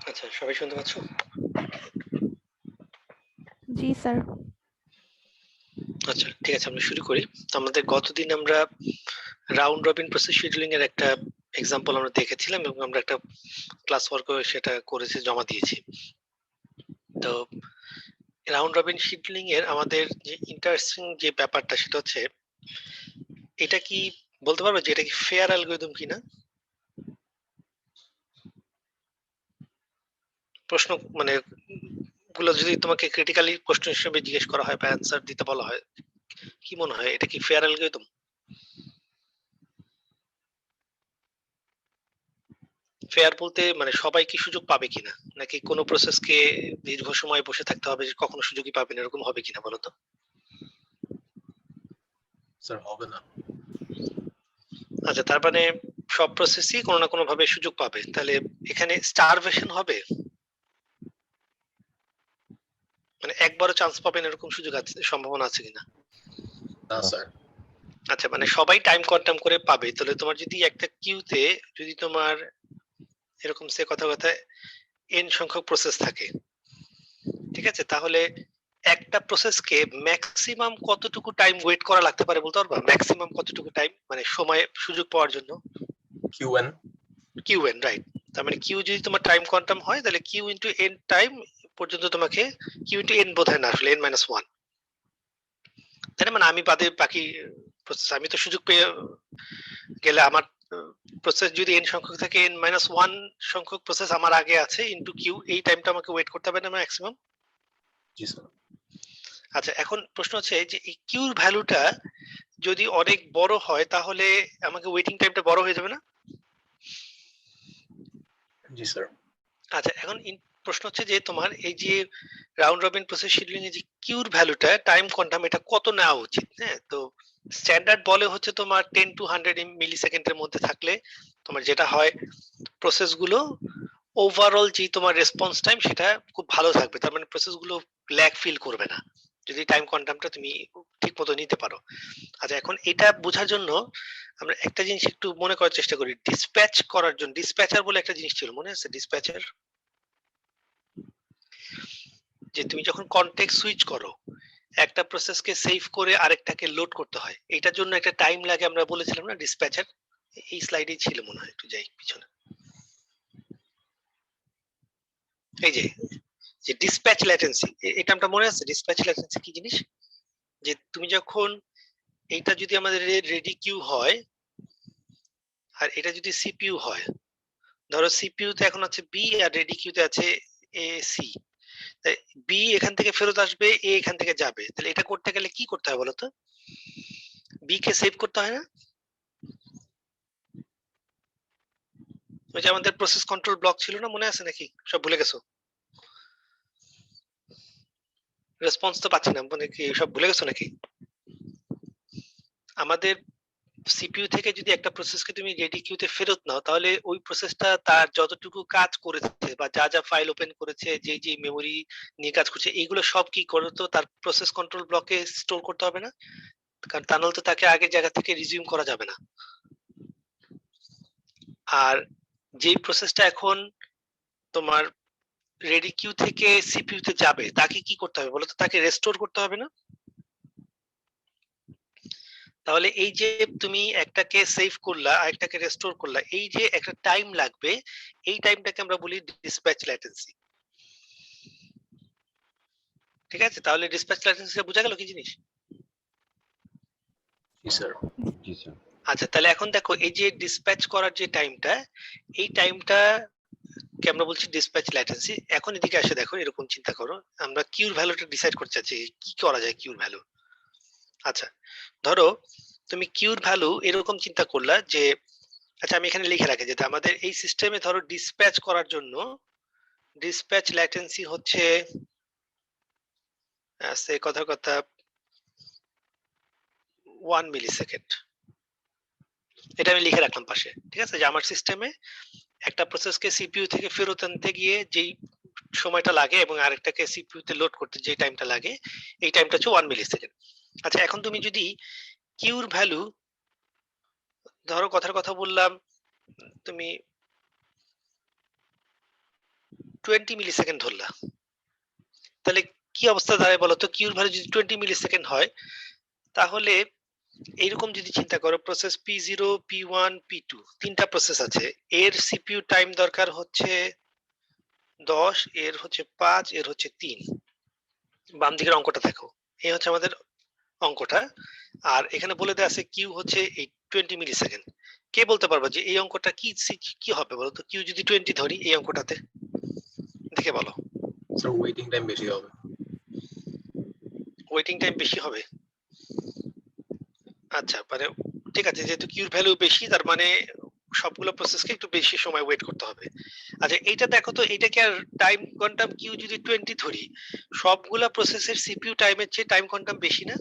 আচ্ছা, সবাই শুনতে পাচ্ছ? জি স্যার। আচ্ছা, ঠিক আছে, আমরা শুরু করি। আমাদের গতদিন আমরা রাউন্ড রবিন প্রসেস শিডিউলিং এর একটা এক্সাম্পল আমরা দেখেছিলাম এবং আমরা একটা ক্লাস ওয়ার্কও সেটা করেছি, জমা দিয়েছি। তো রাউন্ড রবিন শিডিউলিং এর আমাদের যে ইন্টারেস্টিং যে ব্যাপারটা সেটা হচ্ছে, এটা কি বলতে পারবো যে এটা কি ফেয়ার অ্যালগরিদম কিনা? প্রশ্ন মানে গুলো যদি তোমাকে ক্রিটিক্যালি প্রশ্ন হিসেবে জিজ্ঞেস করা হয় বা অ্যান্সার দিতে বলা হয়, কি মনে হয় এটা কি ফেয়ার অ্যালগরিদম? ফেয়ার বলতে মানে সবাই কি সুযোগ পাবে কিনা, নাকি কোনো প্রসেসকে দীর্ঘ সময় বসে থাকতে হবে, কখনো সুযোগই পাবে না, এরকম হবে কিনা বলো তো? স্যার হবে না। আচ্ছা, তার মানে সব প্রসেসই কোনো না কোনো ভাবে সুযোগ পাবে, তাহলে এখানে স্টারভেশন হবে, মানে একবারও চান্স পাবেন এরকম সুযোগ আছে, সম্ভাবনা আছে কিনা? না স্যার। আচ্ছা, মানে সবাই টাইম কোয়ান্টাম করে পাবে, তাহলে তোমার যদি একটা কিউতে যদি তোমার এরকম সে কথা n সংখ্যক প্রসেস থাকে, ঠিক আছে, তাহলে একটা প্রসেসকে ম্যাক্সিমাম কতটুকু টাইম ওয়েট করা লাগতে পারে বলতে পারবা? ম্যাক্সিমাম কতটুকু টাইম, মানে সময় সুযোগ পাওয়ার জন্য? কিউএন। QN, right. তার মানে কিউ যদি তোমার টাইম কোয়ান্টাম হয়, তাহলে কিউ ইনটু এন টাইম পর্যন্ত তোমাকে, কিউ ইনটু এন বোধহয় না, আসলে n-1, তাই না? মানে আমি বাদে বাকি প্রসেস, আমি তো সুযোগ পেয়ে গেলে আমার প্রসেস যদি n সংখ্যক থাকে, n-1 সংখ্যক প্রসেস আমার আগে আছে ইনটু কিউ, এই টাইমটা আমাকে ওয়েট করতে হবে না ম্যাক্সিমাম? জি স্যার। আচ্ছা, এখন প্রশ্ন হচ্ছে যে এই কিউর ভ্যালুটা যদি অনেক বড় হয়, তাহলে আমাকে ওয়েটিং টাইমটা বড় হয়ে যাবে না? জি স্যার। আচ্ছা, এখন প্রশ্ন হচ্ছে যে তোমার এই যে রাউন্ড রবিন প্রসেস শিডিউলিং এর যে কিউর ভ্যালুটা টাইম কোয়ান্টাম, এটা কত নেওয়া উচিত? হ্যাঁ, তো স্ট্যান্ডার্ড বলে হচ্ছে তোমার 10 to 100 মিলি সেকেন্ডের মধ্যে থাকলে তোমার যেটা হয়, প্রসেস গুলো ওভারঅল যে তোমার রেসপন্স টাইম সেটা খুব ভালো থাকবে, তার মানে প্রসেস গুলো ল্যাগ ফিল করবে না যদি টাইম কোয়ান্টামটা তুমি ঠিক মতো নিতে পারো। আচ্ছা, এখন এটা বোঝার জন্য আমরা একটা জিনিস একটু মনে করার চেষ্টা করি। ডিসপ্যাচ করার জন্য ডিসপ্যাচার বলে একটা জিনিস ছিল, মনে আছে ডিসপ্যাচার? যে তুমি যখন কনটেক্সট সুইচ করো, একটা প্রসেসকে সেভ করে আরেকটাকে লোড করতে হয়, এটার জন্য একটা টাইম লাগে, আমরা বলেছিলাম না ডিসপ্যাচার? এই স্লাইডেই ছিল মনে হয়, একটু যাই পিছনে। এই যে যে ডিসপ্যাচ ল্যাটেন্সি, এটা আমরা মনে আছে ডিসপ্যাচ ল্যাটেন্সি কি জিনিস? যে তুমি যখন এইটা যদি আমাদের রেডি কিউ হয় আর এটা যদি সিপিইউ হয়, ধরো সিপিইউ তে এখন আছে বি আর রেডি কিউতে আছে এ সি, বি এখান থেকে ফেরত আসবে, এ এখান থেকে যাবে, তাহলে এটা করতে গেলে কি করতে হয় বলতো? বি কে সেভ করতে হয় না? ওই যে আমাদের প্রসেস কন্ট্রোল ব্লক ছিল না, মনে আছে নাকি সব ভুলে গেছো? রেসপন্স তো পাচ্ছি না, মানে কি সব ভুলে গেছো নাকি? আমাদের সিপিইউ থেকে যদি একটা প্রসেসকে তুমি রেডি কিউতে ফেরত নাও, তাহলে ওই প্রসেসটা তার যতটুকু কাজ করেছে বা যা যা ফাইল ওপেন করেছে, যে যে মেমোরি নিয়ে কাজ করছে, এইগুলো সব কি করে তো তার প্রসেস কন্ট্রোল ব্লকে স্টোর করতে হবে না? কারণ তা নাহলে তো তাকে আগের জায়গা থেকে রিজিউম করা যাবে না। আর যেই প্রসেসটা এখন তোমার রেডি কিউ থেকে সিপিইউ তে যাবে, তাকে কি করতে হবে বলো তো? তাকে রেস্টোর করতে হবে না? তাহলে এই যে তুমি একটাকে সেভ করলা আর একটাকে রেস্টোর করলা, এই যে একটা টাইম লাগবে, এই টাইমটাকে আমরা বলি ডিসপ্যাচ ল্যাটেন্সি। ঠিক আছে, তাহলে ডিসপ্যাচ ল্যাটেন্সি বোঝা গেল কি জিনিস? জি স্যার। জি স্যার। আচ্ছা, তাহলে এখন দেখো এই যে ডিসপ্যাচ করার যে টাইমটা, এই টাইমটা কে আমরা বলছি ডিসপ্যাচ ল্যাটেন্সি। এখন এদিকে এসে দেখো, এরকম চিন্তা করো, আমরা কিউর ভ্যালুটা ডিসাইড করতে চাচ্ছি, কি করা যায় কিউর ভ্যালু। আচ্ছা, ধরো তুমি কিউর ভ্যালু এরকম চিন্তা করলা যে, আচ্ছা আমি এখানে লিখে রাখি যে আমাদের এই সিস্টেমে ধরো ডিসপ্যাচ করার জন্য ডিসপ্যাচ ল্যাটেন্সি হচ্ছে সে কথার কথা 1 মিলি সেকেন্ড। এটা আমি লিখে রাখলাম পাশে, ঠিক আছে, যে আমার সিস্টেমে একটা প্রসেসকে সিপিইউ থেকে ফেরত আনতে গিয়ে যেই সময়টা লাগে এবং আরেকটাকে সিপিইউ তে লোড করতে যে টাইমটা লাগে এই টাইমটা হচ্ছে 1 মিলি সেকেন্ড। আচ্ছা, এখন তুমি যদি কিউর ভ্যালু, ধরো কথার কথা বললাম, তুমি 20 মিলি সেকেন্ড ধরলা, তাহলে কি অবস্থা দাঁড়ায় বলো তো? কিউর ভ্যালু যদি 20 মিলি সেকেন্ড হয়, তাহলে এইরকম যদি চিন্তা করো, প্রসেস P0, P1, P2 তিনটা প্রসেস আছে, এর সিপিইউ টাইম দরকার হচ্ছে 10, এর হচ্ছে 5, এর হচ্ছে 3। বাম দিকের অঙ্কটা দেখো, এই হচ্ছে আমাদের অঙ্কটা, আর এখানে বলে দেওয়া আছে কিউ হচ্ছে এই 20 মিলি সেকেন্ড। কে বলতে পারবে যে এই অঙ্কটা কি হবে বলো তো? কিউ যদি 20 ধরি এই অঙ্কটাতে, দেখে বলো। স্যার ওয়েটিং টাইম বেশি হবে। ওয়েটিং টাইম বেশি হবে? আচ্ছা, মানে ঠিক আছে, যেহেতু কিউর ভ্যালু বেশি তার মানে সবগুলো প্রসেসকে একটু বেশি সময় ওয়েট করতে হবে। আচ্ছা, এইটা দেখো তো, এটা কি আর টাইম কোয়ান্টাম কিউ যদি 20 ধরি, সবগুলা প্রসেসের সিপিইউ টাইমের চেয়ে টাইম কোয়ান্টাম বেশি না?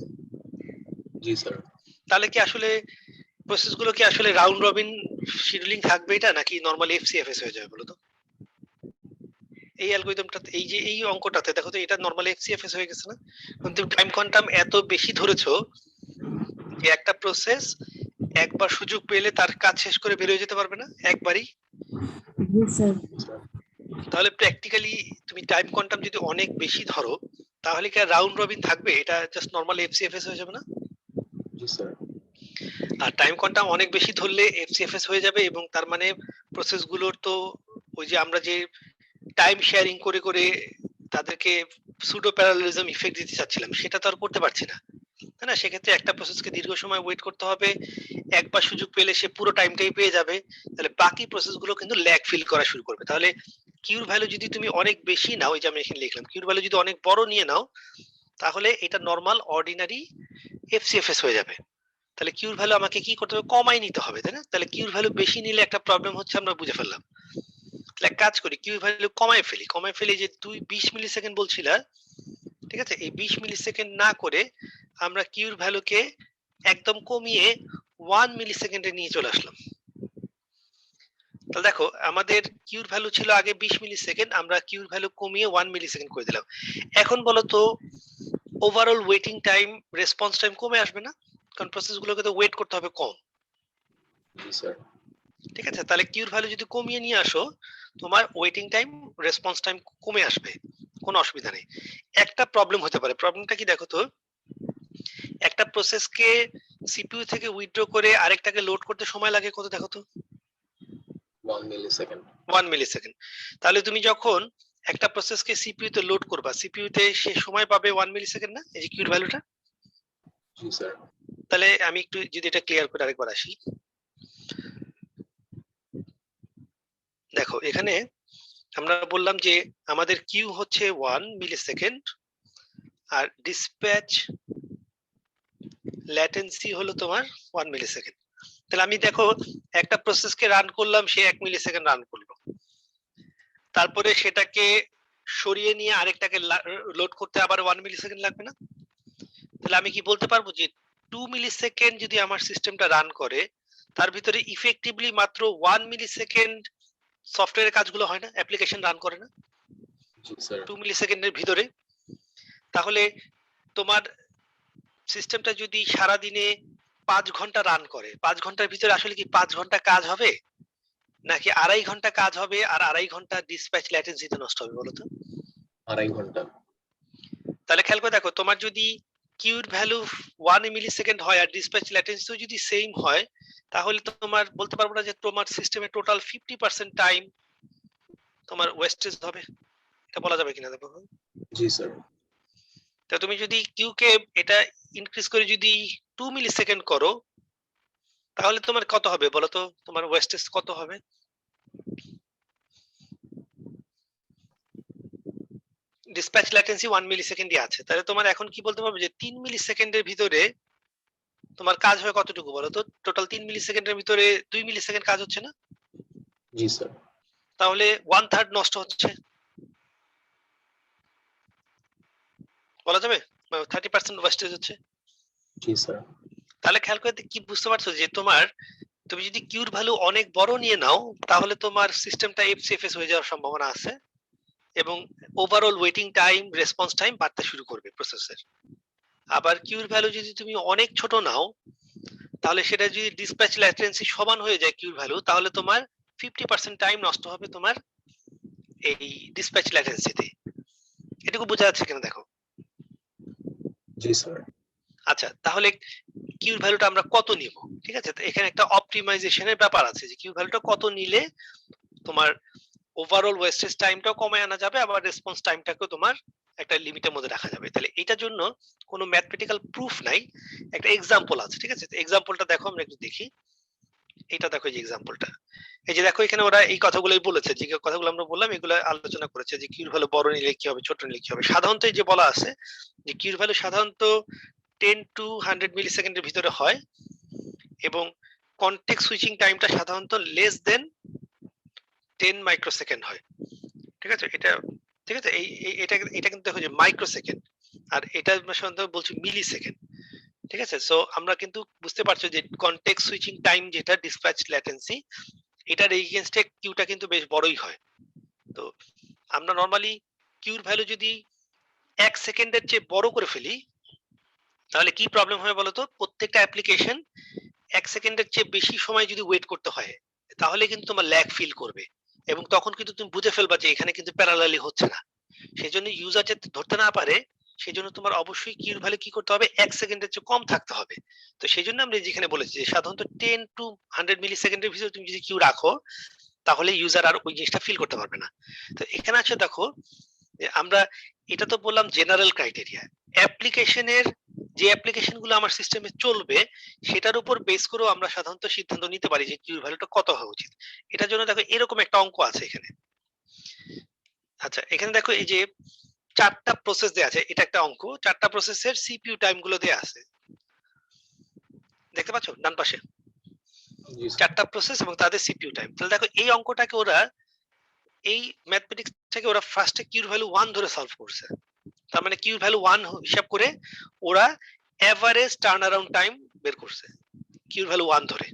জি স্যার। তাহলে কি আসলে প্রসেসগুলো কি আসলে রাউন্ড রবিন শিডিউলিং থাকবে এটা, নাকি নরমালি এফসিএফএস হয়ে যাবে বলো তো? এই অ্যালগরিদমটা, এই যে এই অঙ্কটাতে দেখো তো, এটা নরমালি এফসিএফএস হয়ে গেছে না? কিন্তু টাইম কোয়ান্টাম এত বেশি ধরেছো যে একটা প্রসেস একবার সুযোগ পেলে তার কাজ শেষ করে বের হয়ে যেতে পারবে না একবারই? জি স্যার। তাহলে প্র্যাকটিক্যালি তুমি টাইম কোয়ান্টাম যদি অনেক বেশি ধরো, তাহলে কি রাউন্ড রবিন থাকবে? এটা জাস্ট নরমাল এফসিএফএস হয়ে যাবে না? জি স্যার। আর টাইম কোয়ান্টাম অনেক বেশি ধরলে এফসিএফএস হয়ে যাবে, এবং তার মানে প্রসেসগুলোর তো ওই যে আমরা যে টাইম শেয়ারিং করে করে তাদেরকে সুডো প্যারালেলিজম ইফেক্ট দিতে চাচ্ছিলাম, সেটা তো আর করতে পারছি না, তাই না? সেক্ষেত্রে একটা প্রসেসকে দীর্ঘ সময় ওয়েট করতে হবে, একবার সুযোগ পেলে সে পুরো টাইমটাই পেয়ে যাবে, তাহলে বাকি প্রসেসগুলো কিন্তু ল্যাগ ফিল করা শুরু করবে। তাহলে কিউর ভ্যালু যদি তুমি অনেক বেশি নাও, ওই যে আমি এখানে লিখলাম, কিউর ভ্যালু যদি অনেক বড় নিয়ে নাও, তাহলে এটা নরমাল অর্ডিনারি এফসিএফএস হয়ে যাবে। তাহলে কিউর ভ্যালু আমাকে কি করতে হবে? কমাই নিতে হবে, তাই না? তাহলে কিউর ভ্যালু বেশি নিলে একটা প্রবলেম হচ্ছে, আমরা বুঝে ফেললাম। তাহলে এক কাজ করি, কিউর ভ্যালু কমাই ফেলি, যে 20 মিলি সেকেন্ড বলছিলা, ঠিক আছে, এই 20 মিলি সেকেন্ড না করে আমরা কিউর ভ্যালুকে একদম কমিয়ে 1 মিলি সেকেন্ডে নিয়ে চলে আসলাম। তাহলে দেখো, আমাদের কিউর ভ্যালু ছিল আগে 20 মিলি সেকেন্ড, আমরা কিউর ভ্যালু কমিয়ে 1 মিলি সেকেন্ড করে দিলাম। এখন বলো তো, overall waiting time, response time কমে আসবে না? কারণ প্রসেসগুলোকে তো ওয়েট করতে হবে কম। জি স্যার। ঠিক আছে, তাহলে কিউর ভ্যালু যদি কমিয়ে নিয়ে আসো, তোমার ওয়েটিং টাইম, রেসপন্স টাইম কমে আসবে, কোনো অসুবিধা নেই। একটা প্রবলেম হতে পারে, প্রবলেমটা কি দেখো তো, একটা প্রসেসকে সিপিইউ থেকে উইথড্র করে আরেকটাকে লোড করতে সময় লাগে কত দেখো তো? 1 মিলি সেকেন্ড। 1 মিলি সেকেন্ড। তাহলে তুমি যখন একটা প্রসেসকে সিপিইউ তে লোড করবা, সিপিইউ তে সে সময় পাবে 1 মিলি সেকেন্ড না, এই যে কিউর ভ্যালুটা? জি স্যার। তাহলে আমি একটু যদি এটা ক্লিয়ার করে আরেকবার আসি, দেখো এখানে আমরা বললাম যে আমাদের কিউ হচ্ছে 1 মিলি সেকেন্ড, আর ডিসপ্যাচ ল্যাটেন্সি হলো তোমার 1 মিলি সেকেন্ড। তাহলে আমি দেখো একটা প্রসেসকে রান করলাম, সে 1 মিলি সেকেন্ড রান করলো, তারপরে সেটাকে সরিয়ে নিয়ে আরেকটাকে লোড করতে আবার 1 মিলি সেকেন্ড লাগবে না? তাহলে আমি কি বলতে পারবো যে 2 মিলি সেকেন্ড যদি আমার সিস্টেমটা রান করে, তার ভিতরে ইফেক্টিভলি মাত্র 1 মিলি সেকেন্ড সফটওয়্যারের কাজগুলো হয় না, অ্যাপ্লিকেশন রান করে না জি স্যার। 2 মিলি সেকেন্ডের ভিতরে? তাহলে তোমার সিস্টেমটা যদি সারা দিনে 5 ঘন্টা রান করে, 5 ঘন্টার ভিতরে আসলে কি 5 ঘন্টা কাজ হবে, নাকি 2.5 ঘন্টা কাজ হবে আর 2.5 ঘন্টা ডিসপ্যাচ ল্যাটেন্সিতে নষ্ট হবে বলো তো? 2.5 ঘন্টা। তাহলে খেয়াল করে দেখো, তোমার যদি কিউর ভ্যালু 1 মিলি সেকেন্ড হয় আর ডিসপ্যাচ ল্যাটেন্সিও যদি সেম হয়, তাহলে তো তোমার বলতে পারবো না যে তোমার সিস্টেমে টোটাল 50% টাইম তোমার ওয়েস্টেজ হবে, এটা বলা যাবে কিনা দেখো। জি স্যার। তা তুমি যদি কিউ কে এটা ইনক্রিজ করে যদি 2 মিলি সেকেন্ড করো, তাহলে তোমার কত হবে বলো তো? তোমার ওয়েস্টেজ কত হবে? ডিসপ্যাচ ল্যাটেন্সি 1 মিলি সেকেন্ডই আছে, তাহলে তোমার এখন কি বলতে পারবে যে 3 মিলি সেকেন্ডের ভিতরে তোমার কাজ হয় কতটুকু বলো তো? টোটাল 3 মিলি সেকেন্ডের ভিতরে 2 মিলি সেকেন্ড কাজ হচ্ছে না? জি স্যার। তাহলে 1/3 নষ্ট হচ্ছে, বলা যাবে 30% ওয়েস্টেজ হচ্ছে। জি স্যার। তাহলে খেয়াল করে কি বুঝতে পারছো যে তোমার, তুমি যদি কিউর ভ্যালু অনেক বড় নিয়ে নাও, তাহলে তোমার সিস্টেমটা এফসিএফএস হয়ে যাওয়ার সম্ভাবনা আছে, এবং overall waiting time, response time বাড়তে শুরু করবে প্রসেসের। আবার কিউর ভ্যালু যদি তুমি অনেক ছোট নাও, তাহলে সেটা যদি ডিসপ্যাচ ল্যাটেন্সি সমান হয়ে যায় কিউর ভ্যালু, তাহলে তোমার 50% টাইম নষ্ট হবে তোমার এই ডিসপ্যাচ ল্যাটেন্সিতে। এটুকু বোঝা যাচ্ছে কিনা দেখো। জি স্যার। আচ্ছা, তাহলে কিউর ভ্যালুটা আমরা কত নিব? ঠিক আছে, তো এখানে একটা অপটিমাইজেশনের ব্যাপার আছে যে কিউর ভ্যালুটা কত নিলে তোমার ওভারঅল ওয়েস্টেজ টাইমটাও কমায় আনা যাবে, আবার রেসপন্স টাইমটাকেও তোমার একটা লিমিটের মধ্যে রাখা যাবে। তাহলে এটার জন্য কোনো ম্যাথমেটিক্যাল প্রুফ নাই, একটা এক্সাম্পল আছে। ঠিক আছে, এক্সাম্পলটা দেখো, আমরা একটু দেখি। এটা দেখো, এই যে এক্সাম্পলটা, এই যে দেখো এখানে ওরা এই কথাগুলোই বলেছে, যে কথাগুলো আমরা বললাম এগুলো আলোচনা করেছে যে কিউর ভ্যালু বড় নিলে কি হবে, ছোট নিলে কি হবে। সাধারণত এই যে বলা আছে যে কিউর ভ্যালু সাধারণত 10 to 100 মিলি সেকেন্ডের ভিতরে হয়, এবং কনটেক্সট সুইচিং টাইমটা সাধারণত লেস দেন 10 মাইক্রোসেকেন্ড হয়। ঠিক আছে, এটা ঠিক আছে, এটা কিন্তু দেখো যে মাইক্রোসেকেন্ড, আর এটা সাধারণত বলছি মিলি সেকেন্ড। ঠিক আছে, সো আমরা কিন্তু বুঝতে পারছো যে কনটেক্সট সুইচিং টাইম যেটা ডিসপ্যাচ ল্যাটেন্সি, এটার এগেইনস্টে কিউটা কিন্তু বেশ বড়ই হয়। তো আমরা নরমালি কিউর ভ্যালু যদি 1 সেকেন্ডের চেয়ে বড় করে ফেলি, তাহলে কি প্রবলেম হয় বলতো? প্রত্যেকটা অ্যাপ্লিকেশন 1 সেকেন্ডের চেয়ে বেশি সময় যদি ওয়েট করতে হয়, তাহলে কিন্তু তোমার ল্যাগ ফিল করবে, এবং তখন কিন্তু তুমি বুঝে ফেলবা যে এখানে কিন্তু প্যারালালি হচ্ছে না। সেজন্য ইউজার যাতে ধরতে না পারে, সেজন্য তোমার অবশ্যই কিউর ভ্যালু কি করতে হবে, 1 সেকেন্ডের চেয়ে কম থাকতে হবে। তো সেজন্য আমরা যেখানে বলেছি যে সাধারণত 10 to 100 মিলি সেকেন্ডের ভিতরে তুমি যদি কিউ রাখো, তাহলে ইউজার আর ওই জিনিসটা ফিল করতে পারবে না। তো এখানে আছে দেখো যে আমরা এটা তো বললাম জেনারেল ক্রাইটেরিয়া। অ্যাপ্লিকেশনের যে অ্যাপ্লিকেশন গুলো আমার সিস্টেমে চলবে, সেটার উপর বেস করেও আমরা সাধারণত সিদ্ধান্ত নিতে পারি যে কিউর ভ্যালুটা কত হওয়া উচিত। এটার জন্য দেখো এরকম একটা অঙ্ক আছে এখানে। আচ্ছা, এখানে দেখো এই যে 4টা প্রসেস দেয়া আছে, এটা একটা অঙ্ক। 4টা প্রসেসের সিপিইউ টাইম গুলো দেয়া আছে, দেখতে পাচ্ছ ডান পাশে? জি স্যার। 4টা প্রসেস এবং তাদের সিপিইউ টাইম। তাহলে দেখো এই অঙ্কটাকে ওরা এই ম্যাথমেটিক্স থেকে ওরা ফার্স্টে কিউর ভ্যালু 1 ধরে সলভ করছে। তার মানে কিউর ভ্যালু 1 হিসাব করে ওরা এভারেজ টার্ন অ্যারাউন্ড টাইম বের করছে কিউর ভ্যালু 1 ধরে।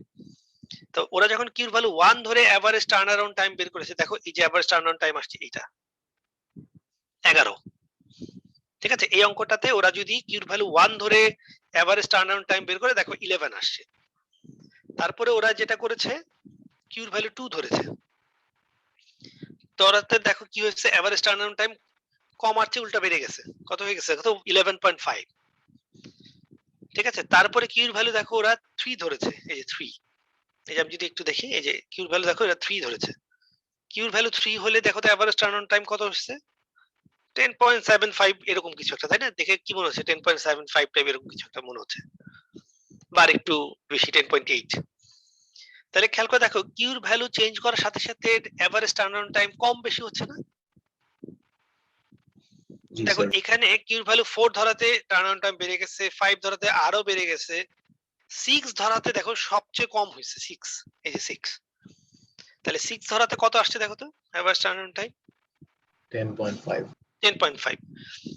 তো ওরা যখন কিউর ভ্যালু 1 ধরে এভারেজ টার্ন অ্যারাউন্ড টাইম বের করেছে, দেখো এই যে এভারেজ টার্ন অ্যারাউন্ড টাইম আসছে এইটা 11। ঠিক আছে, এই অঙ্কটাতে ওরা যদি কিউর ভ্যালু 1 ধরে এভারেজ টার্ন অ্যারাউন্ড টাইম বের করে, দেখো 11 আসছে। তারপরে ওরা যেটা করেছে, কিউর ভ্যালু 2 ধরেছে, তো ওরাতে দেখো কি হয়েছে, এভারেজ টার্ন অ্যারাউন্ড টাইম কম আর চেয়ে উল্টা বেড়ে গেছে। কত হয়ে গেছে? কত? 11.5। ঠিক আছে, তারপরে কিউর ভ্যালু দেখো ওরা 3 ধরেছে, এই যে 3। এই যে আমি যদি একটু দেখি, এই যে কিউর ভ্যালু দেখো এরা 3 ধরেছে। কিউর ভ্যালু 3 হলে দেখো তো এভারেজ টার্ন অন টাইম কত হচ্ছে? 10.75 এরকম কিছু একটা, তাই না? দেখে কি মনে হচ্ছে? 10.75 টাইপ এরকম কিছু একটা মনে হচ্ছে, বা একটু বেশি 10.8। তাহলে খেয়াল করে দেখো কিউর ভ্যালু চেঞ্জ করার সাথে সাথে এভারেজ টার্ন অন টাইম কম বেশি হচ্ছে না? জি দেখো স্যার। এখানে কিউর ভ্যালু 4 ধরাতে টার্ন অন টাইম বেড়ে গেছে, 5 ধরাতে আরো বেড়ে গেছে, 6 ধরাতে দেখো সবচেয়ে কম হয়েছে 6। এই যে 6। তাহলে 6 ধরাতে কত আসছে দেখো তো এভারেজ টার্ন অন টাইম? 10.5। 10.5।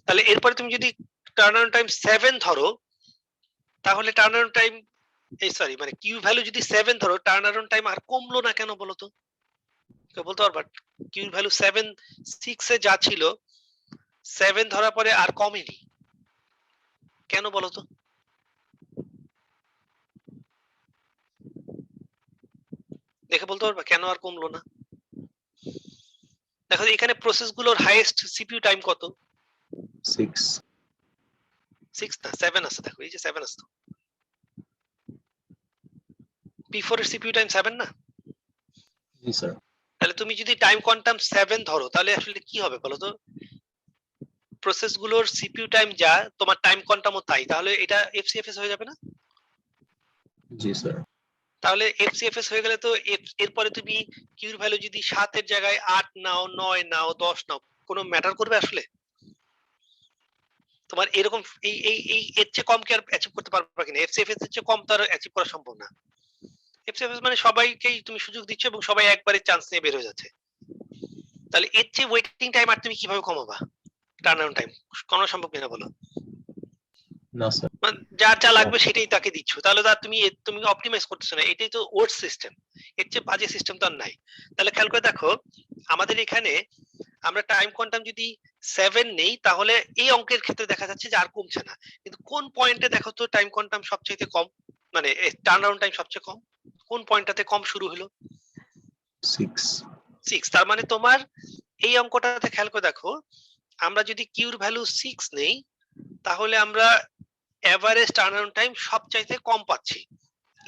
তাহলে এরপরে তুমি যদি টার্ন অন টাইম 7 ধরো, তাহলে টার্ন অন টাইম, এই সরি মানে কিউ ভ্যালু যদি 7 ধরো, টার্ন অন টাইম আর কমলো না কেন বলো তো? কেউ বলতে পারবা? কিউ ভ্যালু 7 6 এ যা ছিল, 7 ধরার পরে আর কমেনি কেন বলো তো? দেখে বলতে পারবা কেন আর কমলো না? দেখো এখানে প্রসেস গুলোর হাইয়েস্ট সিপিইউ টাইম কত? 6। 6 না 7 আছে, দেখো এই যে 7 আছে তো। P4 এর সিপিইউ টাইম 7 না? জি স্যার। তাহলে তুমি যদি টাইম কোয়ান্টাম 7 ধরো, তাহলে আসলে কি হবে বলো তো? প্রসেস গুলোর সিপিইউ টাইম যা, তোমার টাইম কোয়ান্টামও তাই, তাহলে এটা এফসিএফএস হয়ে যাবে না? জি স্যার। তাহলে এফসিএফএস হয়ে গেলে তো এরপরে তুমি কিউর ভ্যালু যদি 7 এর জায়গায় 8 নাও, 9 নাও, 10 নাও, কোনো ম্যাটার করবে আসলে? তোমার এরকম এই এর চেয়ে কম কি আর অ্যাচিভ করতে পারবে কিনা? এফসিএফএস এর চেয়ে কম তো আর অ্যাচিভ করা সম্ভব না। এফসিএফএস মানে সবাইকেই তুমি সুযোগ দিচ্ছ এবং সবাই একবারে চান্স নিয়ে বের হয়ে যাচ্ছে। তাহলে এর চেয়ে ওয়েটিং টাইম আর তুমি কিভাবে কমাবা? টার্ন অন টাইম কমানো সম্ভব কিনা বলো? না স্যার। মানে যার যা লাগবে সেটাই তাকে দিচ্ছ, তাহলে তো আর তুমি অপটিমাইজ করতেছো না। এটাই তো ওয়ার্ড সিস্টেম, এর চেয়ে বাজে সিস্টেম তো আর নাই। তাহলে খেয়াল করে দেখো, আমাদের এখানে আমরা টাইম কোয়ান্টাম যদি 7 নেই তাহলে এই অঙ্কের ক্ষেত্রে দেখা যাচ্ছে যে আর কমছে না, কিন্তু কোন পয়েন্টে দেখো তো টাইম কোয়ান্টাম সবচেয়ে কম, মানে টার্ন অ্যারাউন্ড টাইম সবচেয়ে কম, কোন পয়েন্টটাতে কম শুরু হলো? 6 6। তার মানে তোমার এই অঙ্কটাতে খেয়াল করে দেখো, আমরা যদি কিউর ভ্যালু 6 নেই তাহলে আমরা এভারেজ টার্ন অ্যারাউন্ড টাইম সবচাইতে কম পাচ্ছি,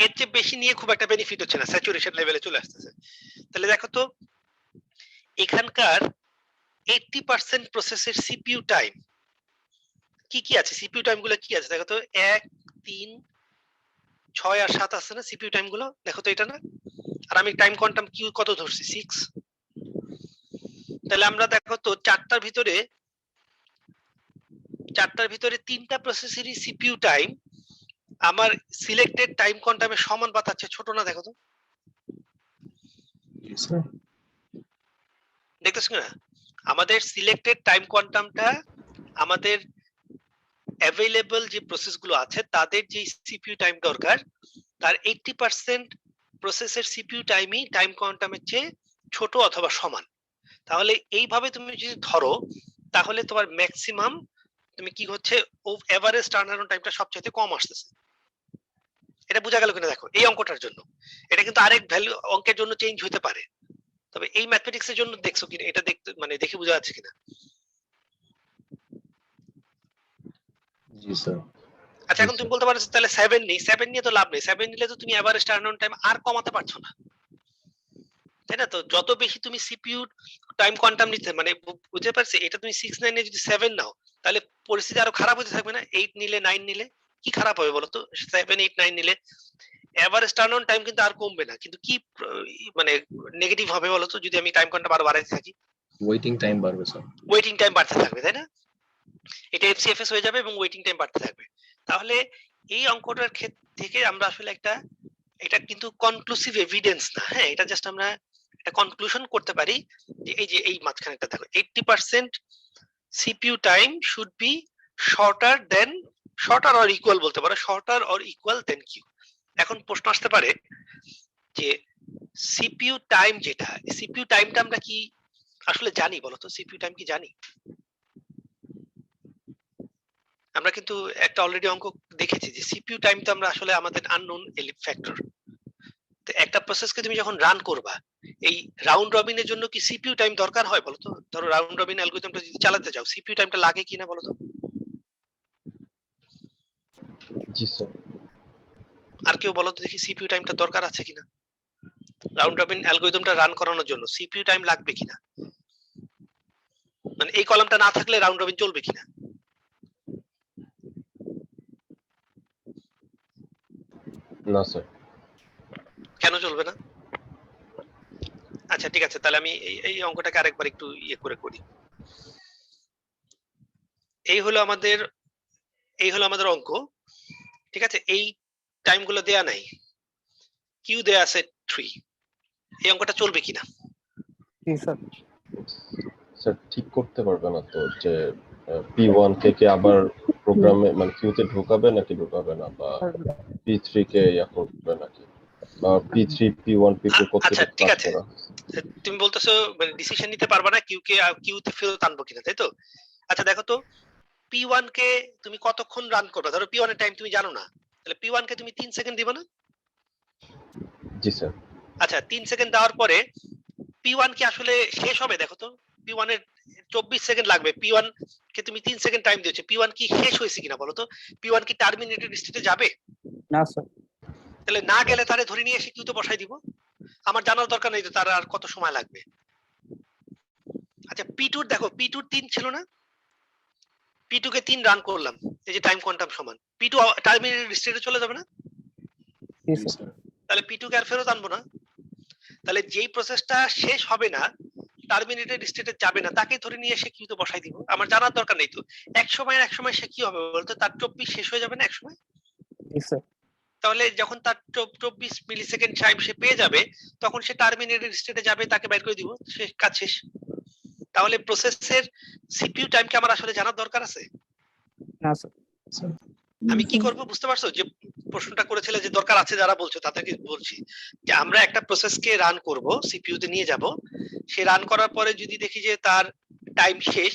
এর চেয়ে বেশি নিয়ে খুব একটা বেনিফিট হচ্ছে না, স্যাচুরেশন লেভেলে চলে আসতেছে। তাহলে দেখো তো এখানকার 80% প্রসেসের সিপিইউ টাইম কি কি আছে, সিপিইউ টাইম গুলো কি আছে দেখো তো, 1 3 6 আর 7 আছে না সিপিইউ টাইম গুলো, দেখো তো এটা না, আর আমি টাইম কোয়ান্টাম কিউ কত ধরছি 6। তাহলে আমরা দেখো তো চারটার ভিতরে তিনটা প্রসেসেরই সিপিইউ টাইম আমার সিলেক্টেড টাইম কোয়ান্টামের সমান বা তার চেয়ে ছোট না, দেখো তো জি স্যার দেখতেছ না, আমাদের সিলেক্টেড টাইম কোয়ান্টামটা আমাদের অ্যাভেলেবল যে প্রসেসগুলো আছে তাদের যে সিপিইউ টাইম দরকার তার 80% প্রসেসের সিপিইউ টাইমই টাইম কোয়ান্টামের চেয়ে ছোট অথবা সমান। তাহলে এইভাবে তুমি যদি ধরো তাহলে তোমার ম্যাক্সিমাম তুমি কি হচ্ছে এভারেজ টার্ন অ্যারাউন্ড টাইমটা সবচেয়ে কম আসতেছে। এটা বোঝা গেল কিনা দেখো এই অঙ্কটার জন্য, এটা কিন্তু আরেক ভ্যালু অঙ্কের জন্য চেঞ্জ হতে পারে, তবে এই ম্যাথমেটিক্স এর জন্য দেখছো কিনা এটা দেখতে মানে দেখে বোঝা যাচ্ছে কিনা? জি স্যার আচ্ছা এখন তুমি বলতে পারো যে তাহলে 7 নেই, 7 নিয়ে তো লাভ নেই, 7 নিলে তো তুমি এভারেজ টার্ন অন টাইম আর কমাতে পারছো না, তাই না? তো যত বেশি তুমি সিপিইউ টাইম কোয়ান্টাম নিতে মানে বুঝতে পারছি, এটা তুমি 6 9 নিয়ে যদি 7 নাও তাহলে পরিস্থিতি আরো খারাপ হতে থাকবে না? 8 নিলে 9 নিলে কি খারাপ হবে বলো তো? 7 8 9 নিলে এভারেজ টার্ন অন টাইম কিন্তু আর কমবে না, কিন্তু কি মানে নেগেটিভ হবে বলো তো যদি আমি টাইম কোয়ান্টাম আরো বাড়াইতে থাকি? ওয়েটিং টাইম বাড়বে স্যার ওয়েটিং টাইম বাড়তে থাকবে, তাই না? এটা এফসিএফএস হয়ে যাবে এবং ওয়েটিং টাইম বাড়তে থাকবে। তাহলে এই অঙ্কটার ক্ষেত্রে থেকে আমরা আসলে এটা কিন্তু কনক্লুসিভ এভিডেন্স না, হ্যাঁ, এটা জাস্ট আমরা একটা কনক্লুশন করতে পারি যে এই মাঝখানেটা দেখো 80% CPU time should be shorter or equal বলতে পারো, shorter or equal than queue. এখন প্রশ্ন আসতে পারে যে সিপিইউ টাইম যেটা, সিপিইউ টাইমটা আমরা কি আসলে জানি বলো তো? সিপিইউ টাইম কি জানি? আমরা কিন্তু একটা অলরেডি অঙ্ক দেখেছি যে সিপিইউ টাইম তো আমরা আসলে আমাদের আননোন ফ্যাক্টর। তো একটা প্রসেসকে তুমি যখন রান করবা এই রাউন্ড রবিনের জন্য কি সিপিইউ টাইম দরকার হয় বলো তো? ধরো রাউন্ড রবিন অ্যালগরিদমটা যদি চালাতে যাও সিপিইউ টাইমটা লাগে কিনা বলো তো? জি স্যার আর কেউ বলো তো দেখি সিপিইউ টাইমটা দরকার আছে কিনা? রাউন্ড রবিন অ্যালগরিদমটা রান করানোর জন্য সিপিইউ টাইম লাগবে কিনা? মানে এই কলামটা না থাকলে রাউন্ড রবিন চলবে কিনা? না স্যার কেন চলবে না? আচ্ছা ঠিক আছে, তাহলে আমি এই অঙ্কটাকে আরেকবার একটু ইয়ে করে করি। এই হলো আমাদের অঙ্ক, ঠিক আছে? এই টাইমগুলো দেয়া নাই, কিউ দেয়া আছে 3, এই অঙ্কটা চলবে কিনা? স্যার ঠিক করতে পারবে না তো যে P1 থেকে আবার প্রোগ্রামে মানে কিউতে ঢোকাবে নাকি ঢোকাবে না, বা P3 কে ইয়া করবে নাকি, বা P3 P1 P2 আচ্ছা কতটুকু ঠিক কাজ আছে, করা? তুমি বলতেছো মানে ডিসিশন নিতে পারবা না কিউতে ফেরত আনবো কিনা, তাই তো? আচ্ছা দেখো তো P1 কে তুমি কতক্ষণ রান করবে, ধরো P1 এর টাইম তুমি জানো না, তাহলে P1 কে তুমি 3 সেকেন্ড দিবা না? জি স্যার আচ্ছা 3 সেকেন্ড দেওয়ার পরে P1 কি আসলে শেষ হবে? দেখো তো P1 এর 24 সেকেন্ড লাগবে, P1 কে তুমি 3 সেকেন্ড টাইম দিয়েছো, P1 কি শেষ হয়েছে কিনা বলো তো? P1 কি টার্মিনেটেড স্টেটে যাবে? না স্যার। তাহলে না গেলে তারে ধরে নিয়ে এসে কিউতে বসাই দিব, আমার জানার দরকার নেই যে তার আর কত সময় লাগবে। আচ্ছা P2 দেখো, P2 3 ছিল না, P2 কে 3 রান করলাম, এই যে টাইম কোয়ান্টাম সমান, P2 টার্মিনেটেড স্টেটে চলে যাবে না? জি স্যার। তাহলে P2 কে আর ফেরত আনবো না, তাহলে যেই প্রসেসটা শেষ হবে না টার্মিনেটেড স্টেটে যাবে না তাকে ধরে নিয়ে এসে কিউতে বসাই দিব, আমার জানার দরকার নেই তো এক সময় সে কি হবে বলতো, তার 24 শেষ হয়ে যাবে না এক সময়? জি স্যার। তাহলে যখন তার 24 মিলি সেকেন্ড টাইম সে পেয়ে যাবে তখন সে টার্মিনেটেড স্টেটে যাবে, তাকে বের করে দিব, শেষ কাজ শেষ। তাহলে প্রসেসের সিপিইউ টাইমকে আমার আসলে জানার দরকার আছে? না স্যার। আমি কি করব বুঝতে পারছো? যে প্রশ্নটা করেছিলে যে দরকার আছে যারা বলছো তাদেরকে বলছি যে আমরা একটা প্রসেসকে রান করব, সিপিইউ তে নিয়ে যাব, সে রান করার পরে যদি দেখি যে তার টাইম শেষ,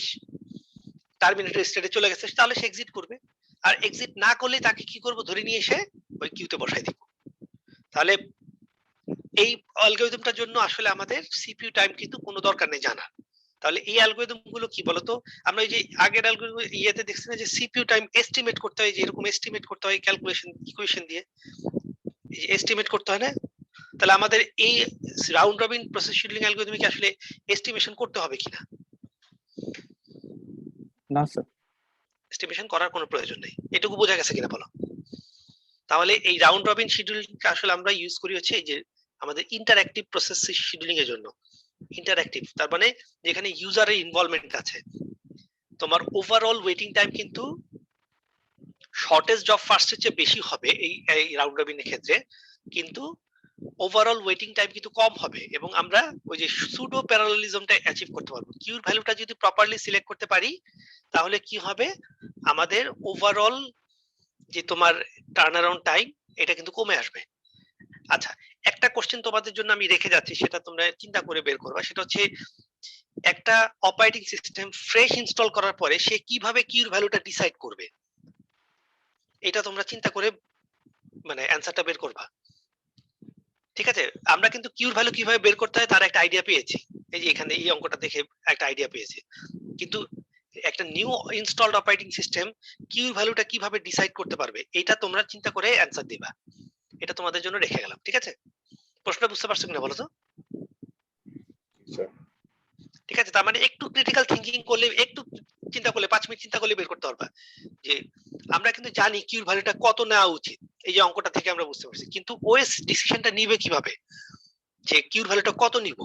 টার্মিনেটর স্টেটে চলে গেছে, তাহলে সে এক্সিট করবে। আর এক্সিট না করলে তাকে কি করব, ধরে নিয়ে এসে ওই কিউতে বসাই দিব। তাহলে এই অ্যালগরিদমটার জন্য আসলে আমাদের সিপিইউ টাইম কিন্তু কোনো দরকার নেই জানা। তাহলে এই অ্যালগরিদম গুলো কি বলতো, আমরা এই যে আগের অ্যালগরিদম ইয়েতে দেখছি না যে সিপিইউ টাইম এস্টিমেট করতে হয়, যে এরকম এস্টিমেট করতে হয় ক্যালকুলেশন ইকুয়েশন দিয়ে, এই যে এস্টিমেট করতে হয় না, তাহলে আমাদের এই রাউন্ড রবিন প্রসেস শিডিউলিং অ্যালগরিদমে কি আসলে এস্টিমেশন করতে হবে কিনা? না স্যার। এস্টিমেশন করার কোনো প্রয়োজন নেই, এটুকু বোঝা গেছে কিনা বলো? তাহলে এই রাউন্ড রবিন শিডিউলিংটা আসলে আমরা ইউজ করি হচ্ছে এই যে আমাদের ইন্টারঅ্যাক্টিভ প্রসেস শিডিউলিং এর জন্য। ইন্টারঅ্যাক্টিভ তার মানে যেখানে ইউজারের ইনভলভমেন্ট আছে। তোমার ওভারঅল ওয়েটিং টাইম কিন্তু শর্টেজ জব ফার্স্টের চেয়ে বেশি হবে এই রাউন্ড রবিনের ক্ষেত্রে, কিন্তু ওভারঅল ওয়েটিং টাইম কিন্তু কম হবে, এবং আমরা ওই যে সুডো প্যারালালিজমটা অ্যাচিভ করতে পারবো। কিউর ভ্যালুটা যদি প্রপারলি সিলেক্ট করতে পারি তাহলে কি হবে, আমাদের ওভারঅল যে তোমার টার্ন অ্যারাউন্ড টাইম এটা কিন্তু কমে আসবে। আচ্ছা, একটা কোশ্চেন তোমাদের জন্য আমি রেখে যাচ্ছি, সেটা তোমরা চিন্তা করে বের করবা। সেটা হচ্ছে একটা অপারেটিং সিস্টেম ফ্রেশ ইনস্টল করার পরে সে কিভাবে কিউর ভ্যালুটা ডিসাইড করবে, এটা তোমরা চিন্তা করে মানে অ্যানসারটা বের করবা। ঠিক আছে, আমরা কিন্তু কিউর ভ্যালু কিভাবে বের করতে হয় তার একটা আইডিয়া পেয়েছি, এই যে এখানে এই অঙ্কটা দেখে একটা আইডিয়া পেয়েছি, কিন্তু একটা নিউ ইনস্টলড অপারেটিং সিস্টেম কিউর ভ্যালুটা কিভাবে ডিসাইড করতে পারবে এটা তোমরা চিন্তা করে অ্যানসার দিবা। এটা তোমাদের জন্য রেখে গেলাম, ঠিক আছে? প্রশ্নটা বুঝতে পারছো কিনা বলো তো? ঠিক আছে, তার মানে একটু ক্রিটিক্যাল থিঙ্কিং করলে, একটু চিন্তা করলে, 5 মিনিট চিন্তা করলে বের করতে পারবা যে আমরা কিন্তু জানি কিউর ভ্যালুটা কত নেওয়া উচিত, এই যে অঙ্কটা থেকে আমরা বুঝতে পারছি, কিন্তু ওএস ডিসিশনটা নিবে কিভাবে যে কিউর ভ্যালুটা কত নিব।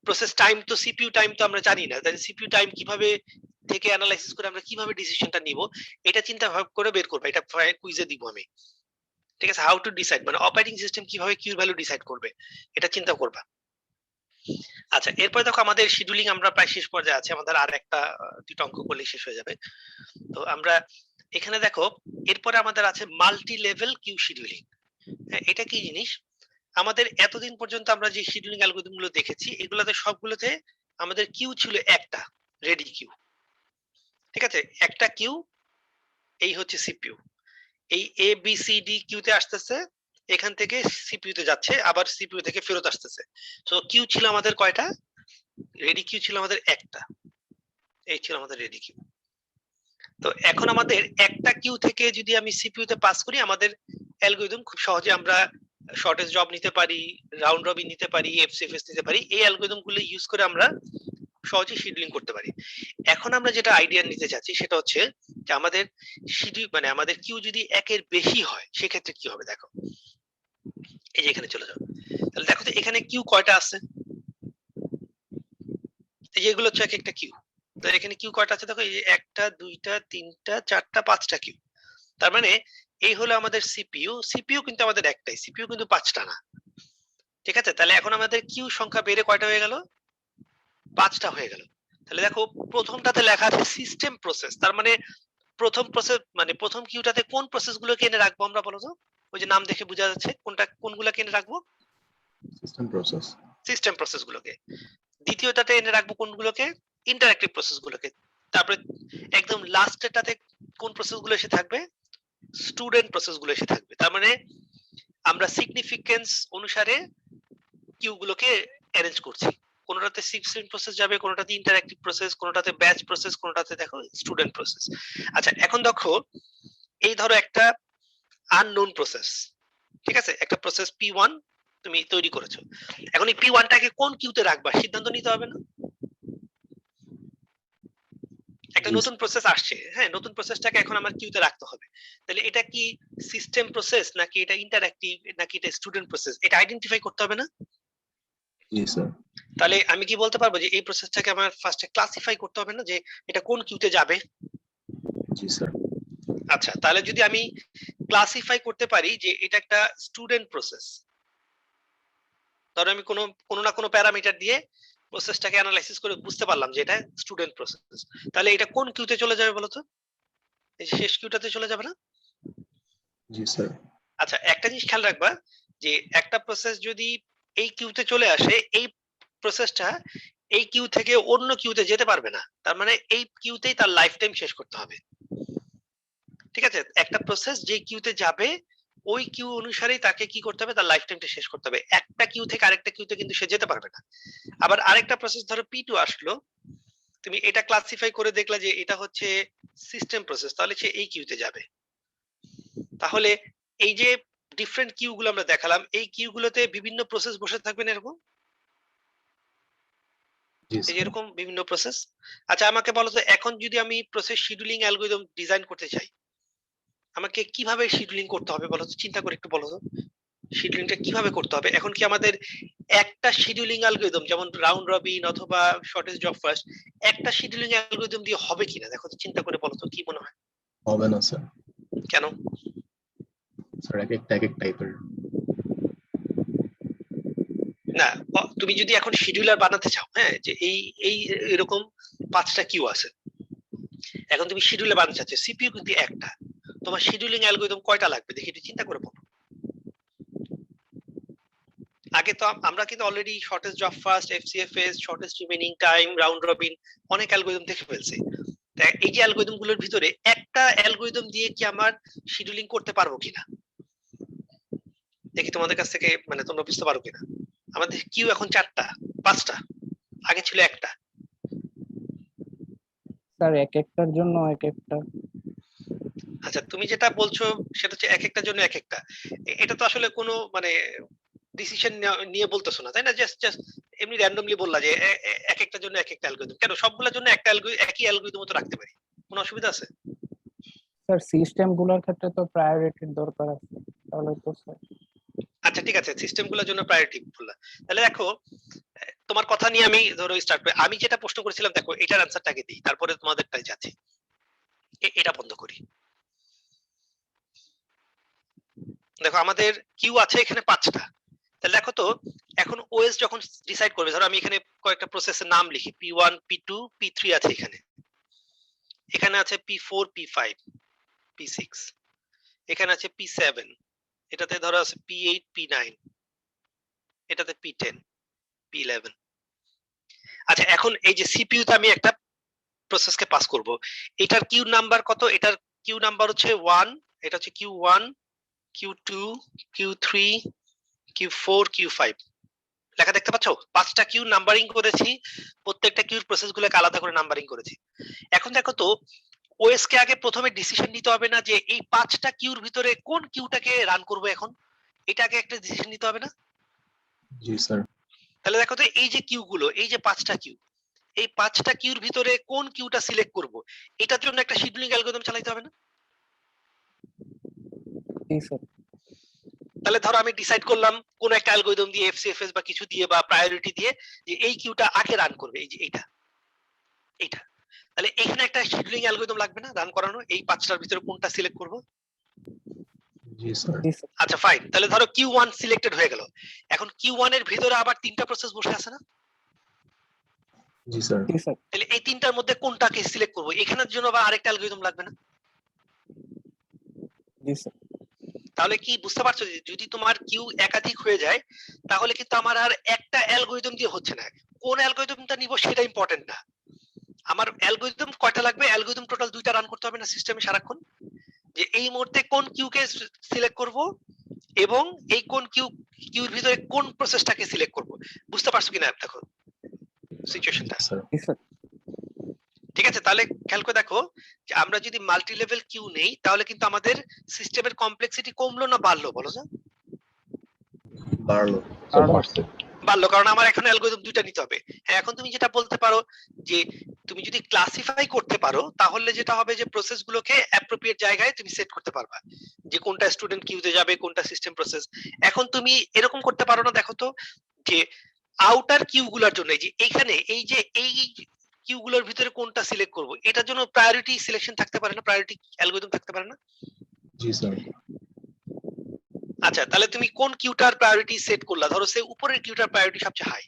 প্রসেস টাইম তো সিপিইউ টাইম তো আমরা জানি না, তাহলে সিপিইউ টাইম কিভাবে থেকে অ্যানালাইসিস করে আমরা কিভাবে ডিসিশনটা নিব এটা চিন্তা ভাব করে বের করবা। এটা কুইজে দিব আমি, ঠিক আছে? হাউ টু ডিসাইড মানে অপারেটিং সিস্টেম কিভাবে কিউর ভ্যালু ডিসাইড করবে এটা চিন্তা করবা। আচ্ছা, এরপরে দেখো আমাদের শিডিউলিং আমরা প্রায় শেষ পর্যায়ে আছে, আমাদের আর একটা দুটো অঙ্ক করলে শেষ হয়ে যাবে। তো আমরা এখানে দেখো এরপরে আমাদের আছে মাল্টি লেভেল কিউ শিডিউলিং। এটা কি জিনিস, আমাদের এতদিন পর্যন্ত আমরা যে শিডিউলিং অ্যালগরিদম গুলো দেখেছি এগুলোতে সবগুলোতে আমাদের কিউ ছিল একটা রেডি কিউ, ঠিক আছে? একটা কিউ, এই হচ্ছে সিপিইউ, এই এ বি সি ডি কিউতে আসতেছে, এখান থেকে সিপিইউ তে যাচ্ছে, আবার সিপিইউ থেকে ফেরত আসতেছে। তো কিউ ছিল আমাদের কয়টা, রেডি কিউ ছিল আমাদের একটা, এই ছিল আমাদের রেডি কিউ। তো এখন আমাদের একটা কিউ থেকে যদি আমি সিপিইউ তে পাস করি, আমাদের অ্যালগরিদম খুব সহজে আমরা শর্টেজ জব নিতে পারি, রাউন্ড রবিন নিতে পারি, এফসিএফএস নিতে পারি, এই অ্যালগরিদম গুলো ইউজ করে আমরা সহজে শিডিউলিং করতে পারি। এখন আমরা যেটা আইডিয়া নিতে চাচ্ছি সেটা হচ্ছে যে আমাদের শিডিউল মানে আমাদের কিউ যদি একের বেশি হয় সেক্ষেত্রে কি হবে দেখো। এই যে এখানে চলে যাও, তাহলে দেখো তো এখানে কিউ কয়টা আছে, এই যে এগুলো হচ্ছে এক একটা কিউ। তো এখানে কিউ কয়টা আছে দেখো, এই যে একটা দুইটা তিনটা চারটা পাঁচটা কিউ। তার মানে এই হলো আমাদের সিপিইউ, সিপিইউ কিন্তু আমাদের একটাই, সিপিইউ কিন্তু পাঁচটা না, ঠিক আছে? তাহলে এখন আমাদের কিউ সংখ্যা বেড়ে কয়টা হয়ে গেল, পাঁচটা হয়ে গেল। তাহলে দেখো প্রথমটাতে লেখা আছে সিস্টেম প্রসেস, তার মানে প্রথম প্রসেস মানে প্রথম কিউটাতে কোন প্রসেস গুলোকে এনে রাখবো আমরা বলো তো? ওই যে নাম দেখে বোঝা যাচ্ছে কোনটা কোনগুলোকে এনে রাখবো, সিস্টেম প্রসেস। সিস্টেম প্রসেস গুলোকে। দ্বিতীয়টাতে এনে রাখবো কোনগুলোকে, ইন্টারঅ্যাক্টিভ প্রসেস গুলোকে। তারপরে একদম লাস্টেরটাতে কোন প্রসেস গুলো এসে থাকবে, স্টুডেন্ট প্রসেস গুলো এসে থাকবে। তার মানে আমরা সিগনিফিকেন্স অনুসারে কিউ গুলোকে অ্যারেঞ্জ করছি, কোনটাতে সিস্টেম প্রসেস যাবে, কোনটাতে ইন্টারঅ্যাক্টিভ প্রসেস, কোনটাতে ব্যাচ প্রসেস, কোনটাতে দেখো স্টুডেন্ট প্রসেস। আচ্ছা, এখন দেখো এই ধরো একটা আননোন প্রসেস, ঠিক আছে? একটা প্রসেস P1 তুমি তৈরি করেছো, এখন এই P1টাকে কোন কিউতে রাখবা সিদ্ধান্ত নিতে হবে না? একটা নতুন প্রসেস আসছে, হ্যাঁ, নতুন প্রসেসটাকে এখন আমার কিউতে রাখতে হবে। তাহলে এটা কি সিস্টেম প্রসেস নাকি এটা ইন্টারঅ্যাক্টিভ নাকি এটা স্টুডেন্ট প্রসেস, এটা আইডেন্টিফাই করতে হবে না? জি স্যার। তাহলে আমি কি বলতে পারবো যে এই প্রসেসটাকে আমার ফার্স্টে ক্লাসিফাই করতে হবে না যে এটা কোন কিউতে যাবে? জি স্যার। আচ্ছা, তাহলে যদি আমি ক্লাসিফাই করতে পারি যে এটা একটা স্টুডেন্ট প্রসেস, ধরো আমি কোনো না কোনো প্যারামিটার দিয়ে প্রসেসটাকে অ্যানালাইসিস করে বুঝতে পারলাম যে এটা স্টুডেন্ট প্রসেস, তাহলে এটা কোন কিউতে চলে যাবে বলো তো? এই শেষ কিউটাতে চলে যাবে না? জি স্যার। আচ্ছা, একটা জিনিস খেয়াল রাখবা যে একটা প্রসেস যদি এই কিউতে চলে আসে, এই প্রসেসটা এই কিউ থেকে অন্য কিউতে যেতে পারবে না, তার মানে এই কিউতেই তার লাইফ টাইম শেষ করতে হবে। ঠিক আছে, একটা প্রসেস যে কিউতে যাবে ওই কিউ অনুসারেই তাকে কি করতে হবে, তার লাইফ টাইমটা শেষ করতে হবে। একটা কিউ থেকে আরেকটা কিউতে কিন্তু সে যেতে পারবে না। আবার আরেকটা প্রসেস ধরো P2 আসলো, তুমি এটা ক্লাসিফাই করে দেখলা যে এটা হচ্ছে সিস্টেম প্রসেস, তাহলে সে এই কিউতে যাবে। তাহলে এই যে ডিফারেন্ট কিউ গুলো আমরা দেখালাম, এই কিউ গুলোতে বিভিন্ন প্রসেস বসে থাকবে না এরকম, জি এই যে স্যার। এরকম বিভিন্ন প্রসেস। আচ্ছা আমাকে বলো তো, এখন যদি আমি প্রসেস শিডিউলিং অ্যালগরিদম ডিজাইন করতে চাই, আমাকে কিভাবে শিডিউলিং করতে হবে বলো তো, চিন্তা করে একটু বলো তো শিডিউলিংটা কিভাবে করতে হবে। এখন কি আমাদের একটা শিডিউলিং অ্যালগরিদম যেমন রাউন্ড রবিন অথবা শর্টেস্ট জব ফার্স্ট, একটা শিডিউলিং অ্যালগরিদম দিয়ে হবে কিনা দেখো তো, চিন্তা করে বলো তো কি মনে হয়, হবে না স্যার। কেন? স্যার এক এক টাইপের। না, তুমি যদি এখন শিডিউলার বানাতে চাও, হ্যাঁ, যে এই এই এরকম 5টা কিউ আছে, এখন তুমি শিডিউলার বানাতে চাচ্ছ, সিপিইউ কিন্তু একটা, তোমার শিডিউলিং অ্যালগরিদম কয়টা লাগবে দেখি একটু চিন্তা করে বলো। আগে তো আমরা কিন্তু already shortest job first, FCFS, shortest remaining time, round robin অনেক অ্যালগরিদম দেখে ফেলছি। এই যে অ্যালগরিদম গুলোর ভিতরে একটা অ্যালগরিদম দিয়ে কি আমার শিডিউলিং করতে পারবো কিনা দেখি তোমাদের কাছ থেকে, মানে তোমরা বুঝতে পারো কিনা। আমাদের কিউ এখন 4টা 5টা, আগে ছিল একটা। স্যার এক একটার জন্য এক একটা। আচ্ছা তুমি যেটা বলছো সেটা হচ্ছে এক একটার জন্য এক একটা, এটা তো আসলে কোনো মানে ডিসিশন নিয়ে বলতেছো না, তাই না? জাস্ট জাস্ট এমনি র্যান্ডমলি বললা যে এক একটার জন্য এক একটা অ্যালগরিদম, কেন সবগুলোর জন্য একটা একই অ্যালগরিদম তো রাখতে পারি, কোনো অসুবিধা আছে? স্যার সিস্টেম গুলোর ক্ষেত্রে তো প্রায়োরিটির দরকার আছে, তাহলে তো স্যার। আচ্ছা ঠিক আছে, সিস্টেম গুলোর জন্য প্রায়োরিটি বললা, তাহলে দেখো তোমার কথা নিয়ে আমি ধরো স্টার্ট করি। আমি যেটা প্রশ্ন করেছিলাম দেখো এটার অ্যান্সারটা আগে দিই, তারপরে তোমাদেরটাই যাচ্ছি। এটা বন্ধ করি। দেখো আমাদের কিউ আছে এখানে 5টা, তাহলে দেখো তো এখন ওএস যখন ডিসাইড করবে, ধরো আমি এখানে কয়েকটা প্রসেসের নাম লিখি, P1 P2 P3 আছে এখানে, এখানে আছে P4 P5 P6, এখানে আছে P7, এটাতে ধরো আছে P8 P9, এটাতে P10 P11। আচ্ছা এখন এই যে সিপিইউ তে আমি একটা প্রসেসকে পাস করব, এটার কিউ নাম্বার কত? এটার কিউ নাম্বার হচ্ছে 1, এটা হচ্ছে Q1 Q2 Q3 Q4 Q5, লেখা দেখতে পাচ্ছ? 5টা কিউ নাম্বারিং করেছি, প্রত্যেকটা কিউর প্রসেস গুলোকে আলাদা করে নাম্বারিং করেছি। এখন দেখো তো ওএস কে আগে প্রথমে ডিসিশন নিতে হবে না যে এই 5টা কিউর ভিতরে কোন কিউটাকে রান করব, এখন এটাকে একটা ডিসিশন নিতে হবে না? জি স্যার। তাহলে দেখো তো এই যে কিউ গুলো, এই যে 5টা কিউ, এই 5টা কিউর ভিতরে কোন কিউটা সিলেক্ট করব, এটার জন্য একটা শিডিউলিং অ্যালগরিদম চালাতে হবে না? জি স্যার। তাহলে ধরো আমি ডিসাইড করলাম কোন একটা অ্যালগরিদম দিয়ে, এফসিএফএস বা কিছু দিয়ে বা প্রায়োরিটি দিয়ে, যে এই কিউটা আগে রান করবে, এই যে এইটা এইটা, তাহলে এখানে একটা শিডিউলিং অ্যালগরিদম লাগবে না রান করানো, এই 5টার ভিতরে কোনটা সিলেক্ট করব? জি স্যার। জি স্যার। আচ্ছা ফাইন, তাহলে ধরো Q1 সিলেক্টেড হয়ে গেল, এখন Q1 এর ভিতরে আবার 3টা প্রসেস বসে আছে না? জি স্যার। জি স্যার। তাহলে এই 3টার মধ্যে কোনটাকে সিলেক্ট করব, এখানের জন্য আবার আরেকটা অ্যালগরিদম লাগবে না? জি স্যার। তাহলে কি বুঝতে পারছো যে যদি তোমার কিউ একাধিক হয়ে যায় তাহলে কিন্তু আমার আর একটা অ্যালগরিদম দিয়ে হচ্ছে না, কোন অ্যালগরিদমটা নিব সেটা ইম্পর্টেন্ট না, আমার অ্যালগরিদম কয়টা লাগবে, অ্যালগরিদম টোটাল 2টা রান করতে হবে না সিস্টেমে সারাক্ষণ, যে এই মুহূর্তে কোন কিউকে সিলেক্ট করব এবং এই কোন কিউর ভিতরে কোন প্রসেসটাকে সিলেক্ট করব। বুঝতে পারছো কিনা দেখো সিচুয়েশনটা? স্যার। জি স্যার। ঠিক আছে, তাহলে খেয়াল করে দেখো যে আমরা যদি মাল্টি লেভেল কিউ নেই তাহলে কিন্তু আমাদের সিস্টেমের কমপ্লেক্সিটি কমলো না বাড়লো বলো তো? বাড়লো। স্যার বাড়ছে। বাড়লো, কারণ আমার এখন অ্যালগরিদম 2টা নিতে হবে। হ্যাঁ এখন তুমি যেটা বলতে পারো যে তুমি যদি ক্লাসিফাই করতে পারো তাহলে যেটা হবে যে প্রসেস গুলোকে অ্যাপ্রোপ্রিয়েট জায়গায় তুমি সেট করতে পারবা, যে কোনটা স্টুডেন্ট কিউতে যাবে কোনটা সিস্টেম প্রসেস। এখন তুমি এরকম করতে পারো না দেখো তো, যে আউটার কিউ গুলোর জন্য এই যে এইখানে এই যে এই কিউ গুলোর ভিতরে কোনটা সিলেক্ট করব, এটার জন্য প্রায়োরিটি সিলেকশন থাকতে পারে না, প্রায়োরিটি অ্যালগরিদম থাকতে পারে না? জি স্যার। আচ্ছা তাহলে তুমি কোন কিউটার প্রায়োরিটি সেট করলা, ধরো সে উপরের কিউটার প্রায়োরিটি সবচেয়ে হাই,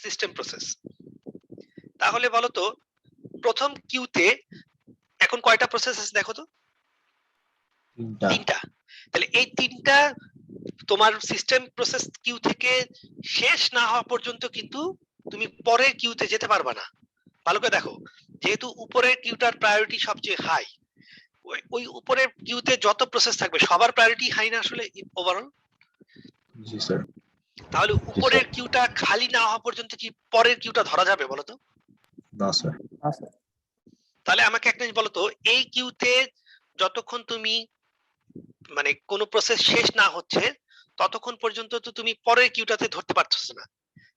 সিস্টেম প্রসেস, তাহলে বলো তো প্রথম কিউতে এখন কয়টা প্রসেস আছে দেখো তো? 3টা। তাহলে এই 3টা তোমার সিস্টেম প্রসেস কিউ থেকে শেষ না হওয়া পর্যন্ত কিন্তু তুমি পরের কিউতে যেতে পারবা না। ভালো করে দেখো, যেহেতু উপরের কিউটার প্রায়োরিটি সবচেয়ে হাই, ওই উপরের কিউতে যত প্রসেস থাকবে সবার প্রায়োরিটি হাই না আসলে ওভারঅল। জি স্যার। তাহলে উপরের কিউটা খালি না হওয়া পর্যন্ত কি পরের কিউটা ধরা যাবে বলো তো? না স্যার। আচ্ছা তাহলে আমাকে একটা জিনিস বলো তো, এই কিউতে যতক্ষণ তুমি মানে কোনো প্রসেস শেষ না হচ্ছে ততক্ষণ পর্যন্ত তো তুমি পরের কিউটাতে ধরতে পারছো না।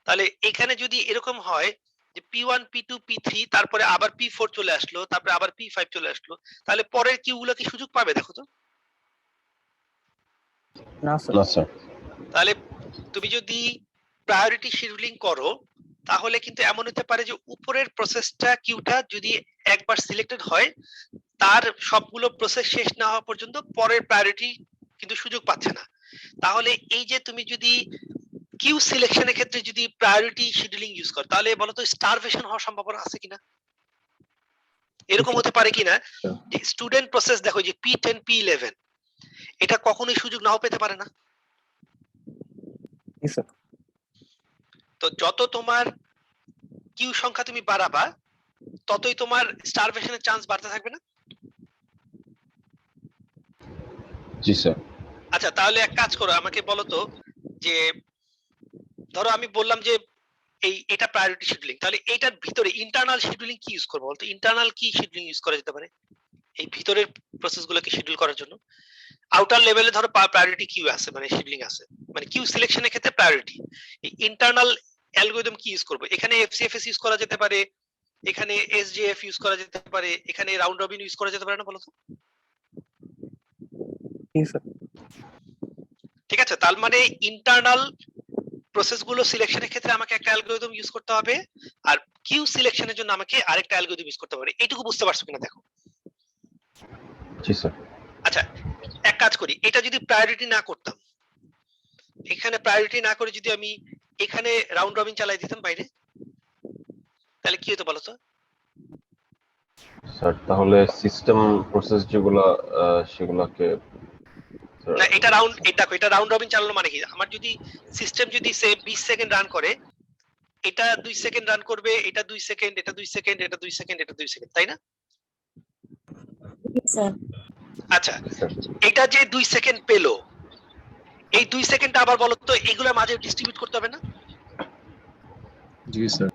তাহলে এখানে যদি এরকম হয় যে P1 P2 P3 তারপরে আবার P4 চলে আসলো, তারপরে আবার P5 চলে আসলো, তাহলে পরের কিউ গুলো কি সুযোগ পাবে দেখো তো? না স্যার। না স্যার। তাহলে তুমি যদি প্রায়োরিটি শিডিউলিং করো তাহলে কিন্তু এমন হতে পারে যে উপরের প্রসেসটা কিউটা যদি একবার সিলেক্টেড হয় তার সবগুলো প্রসেস শেষ না হওয়া পর্যন্ত পরের প্রায়োরিটি কিন্তু সুযোগ পাচ্ছে না। তাহলে এই যে তুমি যদি কিউ সিলেকশনের ক্ষেত্রে যদি প্রায়োরিটি শিডিউলিং ইউজ করো তাহলে বলো তো স্টারভেশন হওয়ার সম্ভাবনা আছে কিনা? এরকম হতে পারে কিনা যে স্টুডেন্ট প্রসেস দেখো যে P10 P11 এটা কখনোই সুযোগ নাও পেতে পারে না। জি স্যার। তো যত তোমার কিউ সংখ্যা তুমি বাড়াবা ততই তোমার স্টারভেশনের চান্স বাড়তে থাকবে না? জি স্যার। আচ্ছা তাহলে এক কাজ করো, আমাকে বলো তো যে ধরো আমি বললাম যে এটা প্রায়োরিটি শিডিউলিং, তাহলে এটার ভিতরে ইন্টারনাল শিডিউলিং কি ইউজ করবো বলতো? ইন্টারনাল কি শিডিউলিং ইউজ করা যেতে পারে এই ভিতরের প্রসেসগুলোকে শিডিউল করার জন্য? আউটার লেভেলে ধরো প্রায়োরিটি কিউ আছে, মানে শিডিউলিং আছে, মানে কিউ সিলেকশনের ক্ষেত্রে প্রায়োরিটি। এই ইন্টারনাল অ্যালগরিদম কি ইউজ করবো? এখানে এফসিএফএস ইউজ করা যেতে পারে, এখানে এসজেএফ ইউজ করা যেতে পারে, এখানে রাউন্ড রবিন ইউজ করা যেতে পারে না বলো তো? জি স্যার। ঠিক আছে, তার মানে ইন্টারনাল প্রসেসগুলো সিলেকশনের ক্ষেত্রে আমাকে একটা অ্যালগরিদম ইউজ করতে হবে, আর কিউ সিলেকশনের জন্য আমাকে আরেকটা অ্যালগরিদম ইউজ করতে হবে। এইটুকু বুঝতে পারছো কিনা দেখো? জি স্যার। আচ্ছা এক কাজ করি, এটা যদি প্রায়োরিটি না করতাম, এখানে প্রায়োরিটি না করে যদি আমি এখানে রাউন্ড রবিন চালাই দিতাম বাইরে, তাহলে কি হতো বলো তো? স্যার তাহলে সিস্টেম প্রসেস যেগুলো সেগুলোকে না এটা রাউন্ড, এটা রাউন্ড রবিন চালানো মানে কি, আমার যদি সিস্টেম যদি সে 20 সেকেন্ড রান করে, এটা 2 সেকেন্ড রান করবে, এটা 2 সেকেন্ড, এটা 2 সেকেন্ড, এটা 2 সেকেন্ড, এটা 2 সেকেন্ড, তাই না? Yes, sir. আচ্ছা এটা যে 2 সেকেন্ড পেলো, এই 2 সেকেন্ডটা আবার বলো তো এগুলোর মাঝে ডিস্ট্রিবিউট করতে হবে না? জি স্যার।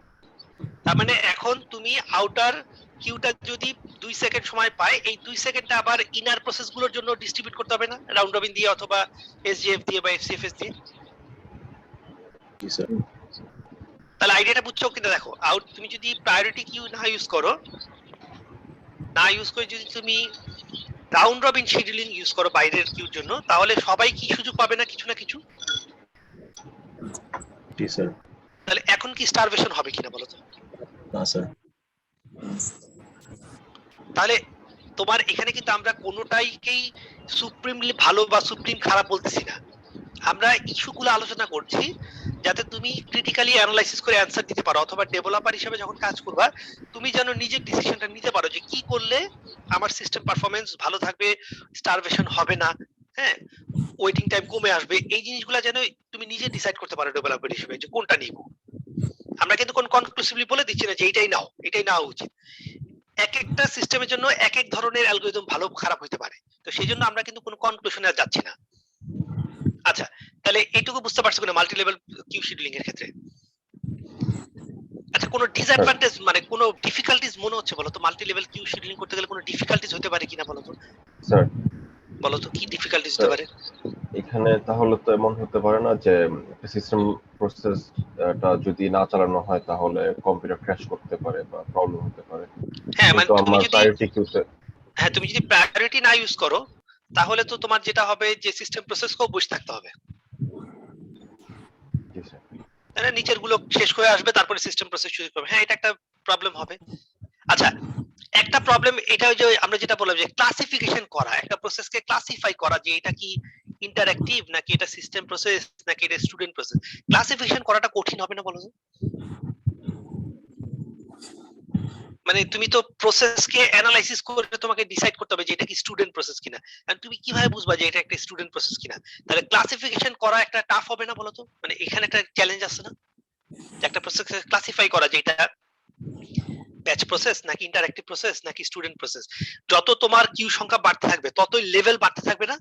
তার মানে এখন তুমি আউটার কিউটা যদি 2 সেকেন্ড সময় পায়, এই 2 সেকেন্ডটা আবার ইনার প্রসেসগুলোর জন্য ডিস্ট্রিবিউট করতে হবে না রাউন্ড রবিন দিয়ে অথবা এসজেএফ দিয়ে বা এফসিএফএস দিয়ে? জি স্যার। তাহলে আইডিয়াটা বুঝছো কিনা দেখো, আউট তুমি যদি প্রায়োরিটি কিউ না ইউজ করো, না ইউজ করে যদি তুমি রাউন্ড রবিন শিডিউলিং ইউজ করো বাইরের কিউর জন্য, তাহলে সবাই কি সুযোগ পাবে না কিছু না কিছু? জি স্যার। তাহলে এখন কি স্টারভেশন হবে কিনা বলো তো? না স্যার। Yes. তাহলে তোমার এখানে কিন্তু আমরা কোনোটাইকেই সুপ্রিমলি ভালো বা সুপ্রিম খারাপ বলতেছি না, আমরা ইস্যুগুলো আলোচনা করছি যাতে তুমি ক্রিটিক্যালি অ্যানালাইসিস করে অ্যানসার দিতে পারো, অথবা ডেভেলপার হিসেবে যখন কাজ করবা তুমি যেন নিজের ডিসিশনটা নিতে পারো যে কি করলে আমার সিস্টেম পারফরম্যান্স ভালো থাকবে, স্টারভেশন হবে না, হ্যাঁ ওয়েটিং টাইম কমে আসবে, এই জিনিসগুলো যেন তুমি নিজে ডিসাইড করতে পারো ডেভেলপার হিসেবে যে কোনটা নিব। আমরা কিন্তু কোন কনক্লুসিভলি বলে দিচ্ছি না যে এইটাই নাও, এটাই নেওয়া উচিত। এক একটা সিস্টেমের জন্য এক এক ধরনের অ্যালগরিদম ভালো খারাপ হতে পারে, তো সেই জন্য আমরা কিন্তু কোনো কনক্লুশনে যাচ্ছি না। আচ্ছা তাহলে এইটুকু বুঝতে পারছো কিনা মাল্টি লেভেল কিউ শিডিউলিং এর ক্ষেত্রে? আচ্ছা কোনো ডিসঅ্যাডভান্টেজ মানে কোনো ডিফিকাল্টিজ মনে হচ্ছে বলো তো? মাল্টি লেভেল কিউ শিডিউলিং করতে গেলে কোনো ডিফিকাল্টিজ হতে পারে কিনা বলো তো? স্যার বলো তো কি ডিফিকাল্টিজ হতে পারে? এখানে তাহলে তো এমন হতে পারে না যে সিস্টেম প্রসেসটা যদি না চালানো হয় তাহলে কম্পিউটার ক্র্যাশ করতে পারে বা প্রবলেম হতে পারে? হ্যাঁ মানে কিন্তু তুমি আমার যদি প্রায়োরিটি কিউতে তুমি যদি প্রায়োরিটি না ইউজ করো তাহলে তো তোমার যেটা হবে যে সিস্টেম প্রসেসকেও বসে থাকতে হবে, জি স্যার। তাই না? নিচের গুলো শেষ হয়ে আসবে তারপরে সিস্টেম প্রসেস শুরু করবে, হ্যাঁ এটা একটা প্রবলেম হবে। আচ্ছা একটা প্রবলেম এটা যে আমরা যেটা বললাম যে ক্লাসিফিকেশন করা, একটা প্রসেসকে ক্লাসিফাই করা যে এটা কি ইন্টারঅ্যাক্টিভ নাকি এটা সিস্টেম প্রসেস নাকি এটা স্টুডেন্ট প্রসেস, ক্লাসিফিকেশন করাটা কঠিন হবে না বলো তো? মানে তুমি তো প্রসেসকে অ্যানালাইসিস করে তোমাকে ডিসাইড করতে হবে যে এটা কি স্টুডেন্ট প্রসেস কিনা, আর তুমি কিভাবে বুঝবা যে এটা একটা স্টুডেন্ট প্রসেস কিনা? তাহলে ক্লাসিফিকেশন করা একটা টাফ হবে না বলো তো? মানে এখানে একটা চ্যালেঞ্জ আছে না? যে একটা প্রসেস ক্লাসিফাই করা যে এটা ব্যাচ প্রসেস নাকি ইন্টারঅ্যাক্টিভ প্রসেস নাকি স্টুডেন্ট প্রসেস। যত তোমার কিউ সংখ্যা বাড়তে থাকবে ততই লেভেল বাড়তে থাকবে না?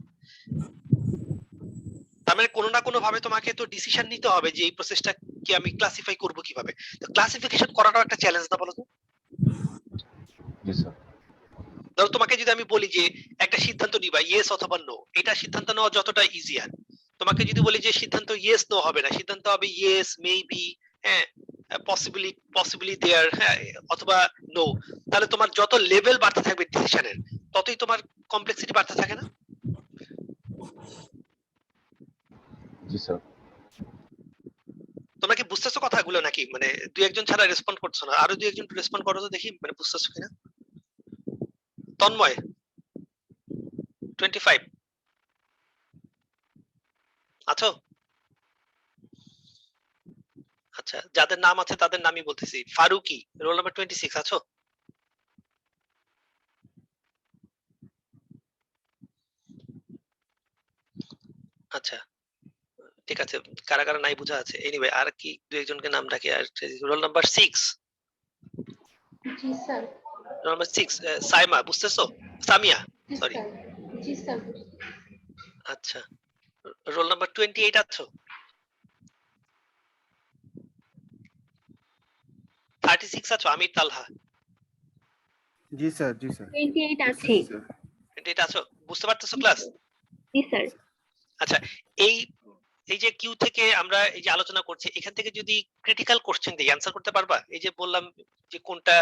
তার মানে কোনো না কোনো ভাবে তোমাকে তো ডিসিশন নিতে হবে যে এই প্রসেসটা কি আমি ক্লাসিফাই করব কিভাবে। তো ক্লাসিফিকেশন করাটাও একটা চ্যালেঞ্জ না বলো তো? জি স্যার। ধরো তোমাকে যদি আমি বলি যে একটা সিদ্ধান্ত নিবা ইয়েস অথবা নো, এটা সিদ্ধান্ত নেওয়া যতটা ইজিয়ার, তোমাকে যদি বলি যে সিদ্ধান্ত ইয়েস নো হবে না, সিদ্ধান্ত হবে ইয়েস মেবি, হ্যাঁ পসিবলি দেয়ার, হ্যাঁ অথবা নো, তাহলে তোমার যত লেভেল বাড়তে থাকবে ডিসিশনের ততই তোমার কমপ্লেক্সিটি বাড়তে থাকে না? জি স্যার। তোমরা কি বুঝতেছো কথাগুলো নাকি মানে দুই একজন ছাড়া রেসপন্ড করছো না? আরো দুই একজন রেসপন্ড করো তো দেখি মানে বুঝতেছো কিনা। তন্ময় 25 আছো? আচ্ছা, যাদের নাম আছে তাদের নামই বলতেছি। ফারুকি রোল নাম্বার 26 আছো? আচ্ছা ঠিক আছে, কারা কারা নাই বোঝা আছে। এনিওয়ে আর কি দুই একজনকে নাম ডাকি। আর রোল নাম্বার 6, জি স্যার। রোল নাম্বার 6 সাইমা বুঝতেছো? সামিয়া জি সরি। স্যার। জি স্যার। আচ্ছা রোল নাম্বার 28 আছো? 36 আছো? আমির তালহা জি স্যার, জি স্যার। 28 আছি। 28 আছো? বুঝতে পারতেছো ক্লাস? জি স্যার। আচ্ছা এই এই যে কিউ থেকে আমরা এই যে আলোচনা করছি এখান থেকে যদি ক্রিটিক্যাল কোশ্চেন দিই অ্যানসার করতে পারবা? এই যে বললাম যে কোনটা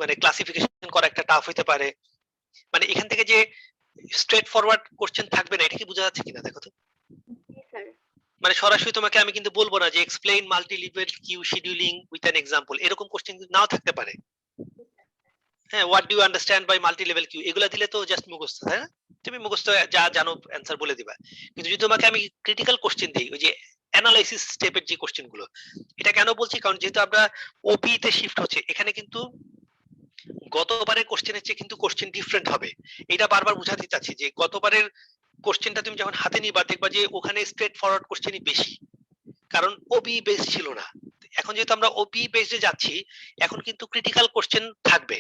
মানে ক্লাসিফিকেশন করা একটা টাফ হইতে পারে, মানে এখান থেকে যে স্ট্রেট ফরওয়ার্ড কোশ্চেন থাকবে না, এটা কি বোঝা যাচ্ছে কিনা দেখো তো? জি স্যার। মানে সরাসরি তোমাকে আমি কিন্তু বলবো না যে explain multi level queue scheduling with an example, এরকম কোশ্চেন কিন্তু নাও থাকতে পারে। হ্যাঁ, what do you understand by multi level queue, এগুলা দিলে তো জাস্ট মুখস্থ, তাই না? তুমি মুখস্থ যা জানো অ্যানসার বলে দিবা। কিন্তু যদি তোমাকে আমি ক্রিটিক্যাল কোশ্চেন দিই, ওই যে অ্যানালাইসিস স্টেপের যে কোশ্চেন গুলো, এটা কেন বলছি কারণ যেহেতু আমরা ওপি তে শিফট হচ্ছে, এখানে কিন্তু গতবারের কোশ্চেনের চেয়ে কিন্তু কোশ্চেন ডিফারেন্ট হবে। এটা বারবার বুঝাতে চাচ্ছি যে গতবারের কোশ্চেনটা তুমি যখন হাতে নিবা দেখবা যে ওখানে স্ট্রেট ফরওয়ার্ড কোশ্চেনই বেশি, কারণ ওবি বেস ছিল না। এখন যেহেতু আমরা ওবি বেসে যাচ্ছি, এখন কিন্তু ক্রিটিক্যাল কোশ্চেন থাকবে,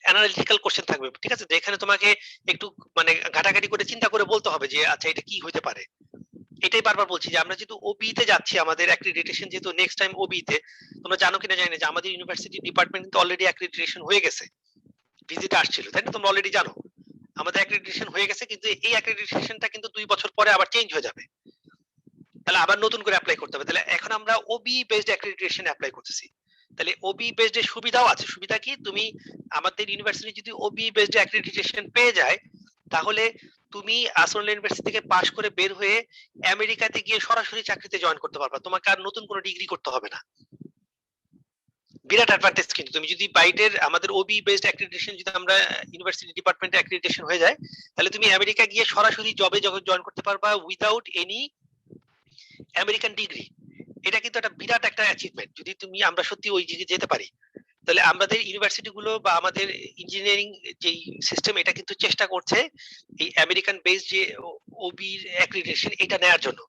অ্যানালিটিক্যাল কোশ্চেন থাকবে, ঠিক আছে? যেখানে তোমাকে একটু মানে ঘাটাঘাটি করে চিন্তা করে বলতে হবে যে আচ্ছা এটা কি হতে পারে। এটাই বারবার বলছি যে আমরা যেহেতু ওবি তে যাচ্ছি, আমাদের অ্যাক্রিডিটেশন যেহেতু নেক্সট টাইম ওবি তে, তোমরা জানো কিনা জানি না যে আমাদের ইউনিভার্সিটি ডিপার্টমেন্ট কিন্তু অলরেডি অ্যাক্রিডিটেশন হয়ে গেছে, ভিজিট আসছিল, তাই না? তোমরা অলরেডি জানো আমাদের অ্যাক্রিডিটেশন হয়ে গেছে, কিন্তু এই অ্যাক্রিডিটেশনটা কিন্তু 2 বছর পরে আবার চেঞ্জ হয়ে যাবে, তাহলে আবার নতুন করে অ্যাপ্লাই করতে হবে। তাহলে এখন আমরা ওবি বেসড অ্যাক্রিডিটেশন অ্যাপ্লাই করতেছি। তাহলে ওবি বেসড এর সুবিধাও আছে। সুবিধা কি? তুমি আমাদের ইউনিভার্সিটি যদি ওবি বেসড অ্যাক্রিডিটেশন পেয়ে যায়, তাহলে তুমি আসল ইউনিভার্সিটি থেকে পাশ করে বের হয়ে আমেরিকাতে গিয়ে সরাসরি চাকরিতে জয়েন করতে পারবা, তোমাকে আর নতুন কোনো ডিগ্রি করতে হবে না। বিরাট অ্যাডভান্টেজ কিন্তু তুমি যদি বাইরের আমাদের ওবি বেসড অ্যাক্রিডিটেশন যদি আমরা ইউনিভার্সিটি ডিপার্টমেন্টে অ্যাক্রিডিটেশন হয়ে যায়, তাহলে তুমি আমেরিকা গিয়ে সরাসরি জবে জয়েন করতে পারবা উইদাউট এনি আমেরিকান ডিগ্রি। এটা কিন্তু একটা বিরাট একটা অ্যাচিভমেন্ট যদি তুমি আমরা সত্যি ওই দিকে যেতে পারি। তাহলে আমাদের ইউনিভার্সিটি গুলো বা আমাদের ইঞ্জিনিয়ারিং যে সিস্টেম, এটা কিন্তু চেষ্টা করছে এই আমেরিকান বেস যে ওবি অ্যাক্রিডিটেশন এটা নেয়ার জন্য।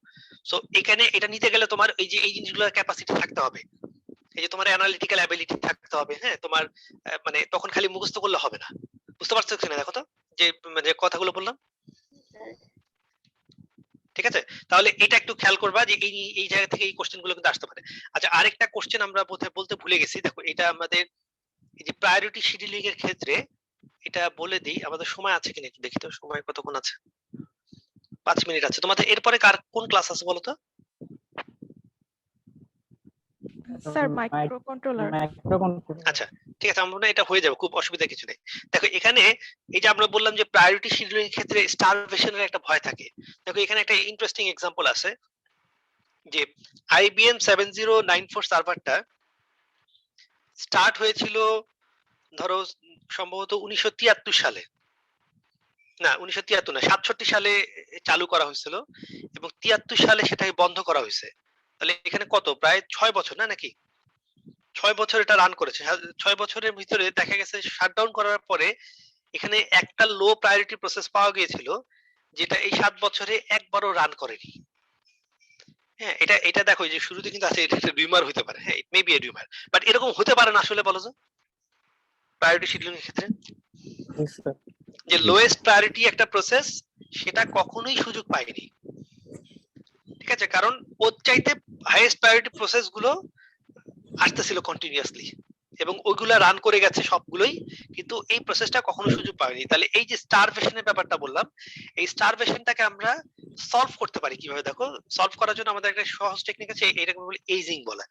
সো এখানে এটা নিতে গেলে তোমার এই যে এই জিনিসগুলোর ক্যাপাসিটি থাকতে হবে, এই যে তোমার অ্যানালিটিক্যাল অ্যাবিলিটি থাকতে হবে, হ্যাঁ তোমার মানে তখন খালি মুখস্থ করলে হবে না। বুঝতে পারছো কিনা দেখো তো যে মানে কথাগুলো বললাম, ঠিক আছে? তাহলে এটা একটু খেয়াল করবা যে এই এই জায়গা থেকে এই কোশ্চেন গুলো কিন্তু আসতে পারে। আচ্ছা আরেকটা কোশ্চেন আমরা বলতে ভুলে গেছি, দেখো এটা আমাদের এই যে প্রায়োরিটি শিডিউলিং এর ক্ষেত্রে, এটা বলে দিই, আমাদের সময় আছে কিনা একটু দেখি তো, সময় কতক্ষণ আছে? 5 মিনিট আছে। তোমাদের এরপরে কার কোন ক্লাস আছে বলো তো? Sir micro controller. আচ্ছা ঠিক আছে, আমরা এটা হয়ে যাবে, খুব অসুবিধা কিছু নেই। দেখো এখানে এই যে আমরা বললাম যে প্রায়োরিটি শিডিউলিং এর ক্ষেত্রে স্টারভেশনের একটা ভয় থাকে। দেখো এখানে একটা ইন্টারেস্টিং एग्जांपल আছে যে IBM 7094 সার্ভারটা স্টার্ট হয়েছিল ধরো সম্ভবত 1973 সালে, না 1973 না 67 সালে চালু করা হয়েছিল এবং 73 সালে সেটাকে বন্ধ করা হয়েছে। তাহলে এখানে কত, প্রায় 6 বছর না নাকি? 6 বছর এটা রান করেছে। 6 বছরের ভিতরে দেখা গেছে শাটডাউন করার পরে এখানে একটা লো প্রায়োরিটি প্রসেস পাওয়া গিয়েছিল যেটা এই 7 বছরে একবারও রান করেনি। হ্যাঁ, এটা দেখো এই যে শুরুতে কিন্তু আছে, এটা একটা রিউমার হতে পারে। হ্যাঁ, it may be a rumour. But এরকম হতে পারে না আসলে, বলো তো? প্রায়োরিটি শিডিউলিং এর ক্ষেত্রে জি স্যার। যে লোয়েস্ট প্রায়োরিটি একটা প্রসেস সেটা কখনোই সুযোগ পায়নি। ঠিক আছে? কারণ ওর চাইতে হাইয়েস্ট প্রায়োরিটি প্রসেস গুলো আসতেছিল কন্টিনিউয়াসলি এবং ওইগুলা রান করে গেছে সবগুলোই, কিন্তু এই প্রসেসটা কখনো সুযোগ পায়নি। তাহলে এই যে স্টারভেশনের ব্যাপারটা বললাম, এই স্টারভেশনটাকে আমরা সলভ করতে পারি কিভাবে? দেখো, সলভ করার জন্য আমাদের একটা সহজ টেকনিক আছে, এটাকে বলি এইজিং বলা।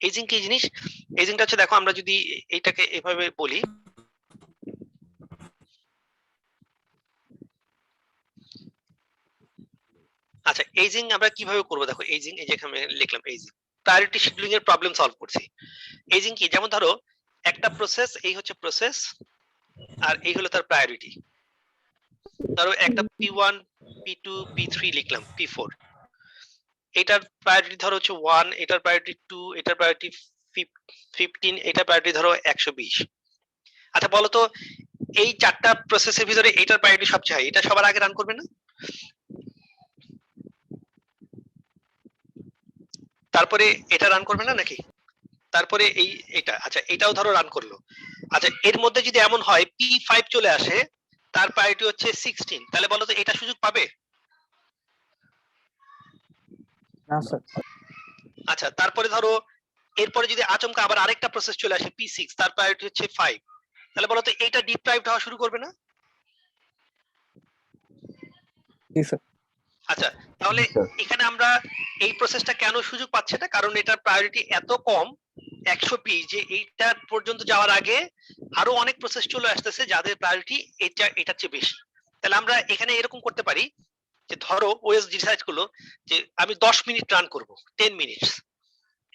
এইজিং কি জিনিস? এইজিংটা হচ্ছে, দেখো আমরা যদি এইটাকে এভাবে বলি, আচ্ছা এইজিং আমরা কিভাবে করবো? দেখো এইজিং, এই যে এখানে লিখলাম এইজিং, প্রায়োরিটি শিডিউলিং এর প্রবলেম সলভ করছি। এইজিং কি? যেমন ধরো একটা প্রসেস, এই হচ্ছে প্রসেস আর এই হলো তার প্রায়োরিটি। ধরো একটা P1 P2 P3 লিখলাম, P4, এটার প্রায়োরিটি ধরো হচ্ছে 1, এটার প্রায়োরিটি 2, এটার প্রায়োরিটি 15, এটার প্রায়োরিটি ধরো 120। আচ্ছা বলো তো, এই চারটা প্রসেসের ভিতরে এটার প্রায়োরিটি সবচেয়ে হাই, এটা সবার আগে রান করবে না? তারপরে এটা রান করবে না নাকি? তারপরে এটা, আচ্ছা এটাও ধরো রান করলো। আচ্ছা এর মধ্যে যদি এমন হয় P5 চলে আসে, তার প্রায়োরিটি হচ্ছে 16, তাহলে বলো তো এটা সুযোগ পাবে? না স্যার। আচ্ছা তারপরে ধরো এরপরে যদি আচমকা আবার আরেকটা প্রসেস চলে আসে P6, তার প্রায়োরিটি হচ্ছে 5, তাহলে বলো তো এটা ডিপ্রাইভড হওয়া শুরু করবে না? জি স্যার। আচ্ছা তাহলে এখানে আমরা এই প্রসেসটা কেন সুযোগ পাচ্ছে না? কারণ এটার প্রায়োরিটি এত কম 100p, যে এইটা পর্যন্ত যাওয়ার আগে আরো অনেক প্রসেস চলে আসতেছে যাদের প্রায়োরিটি এটার চেয়ে বেশি। তাহলে আমরা এখানে এরকম করতে পারি যে ধরো ওএস ডিসাইড করলো যে আমি 10 মিনিট রান করব, 10 মিনিটস।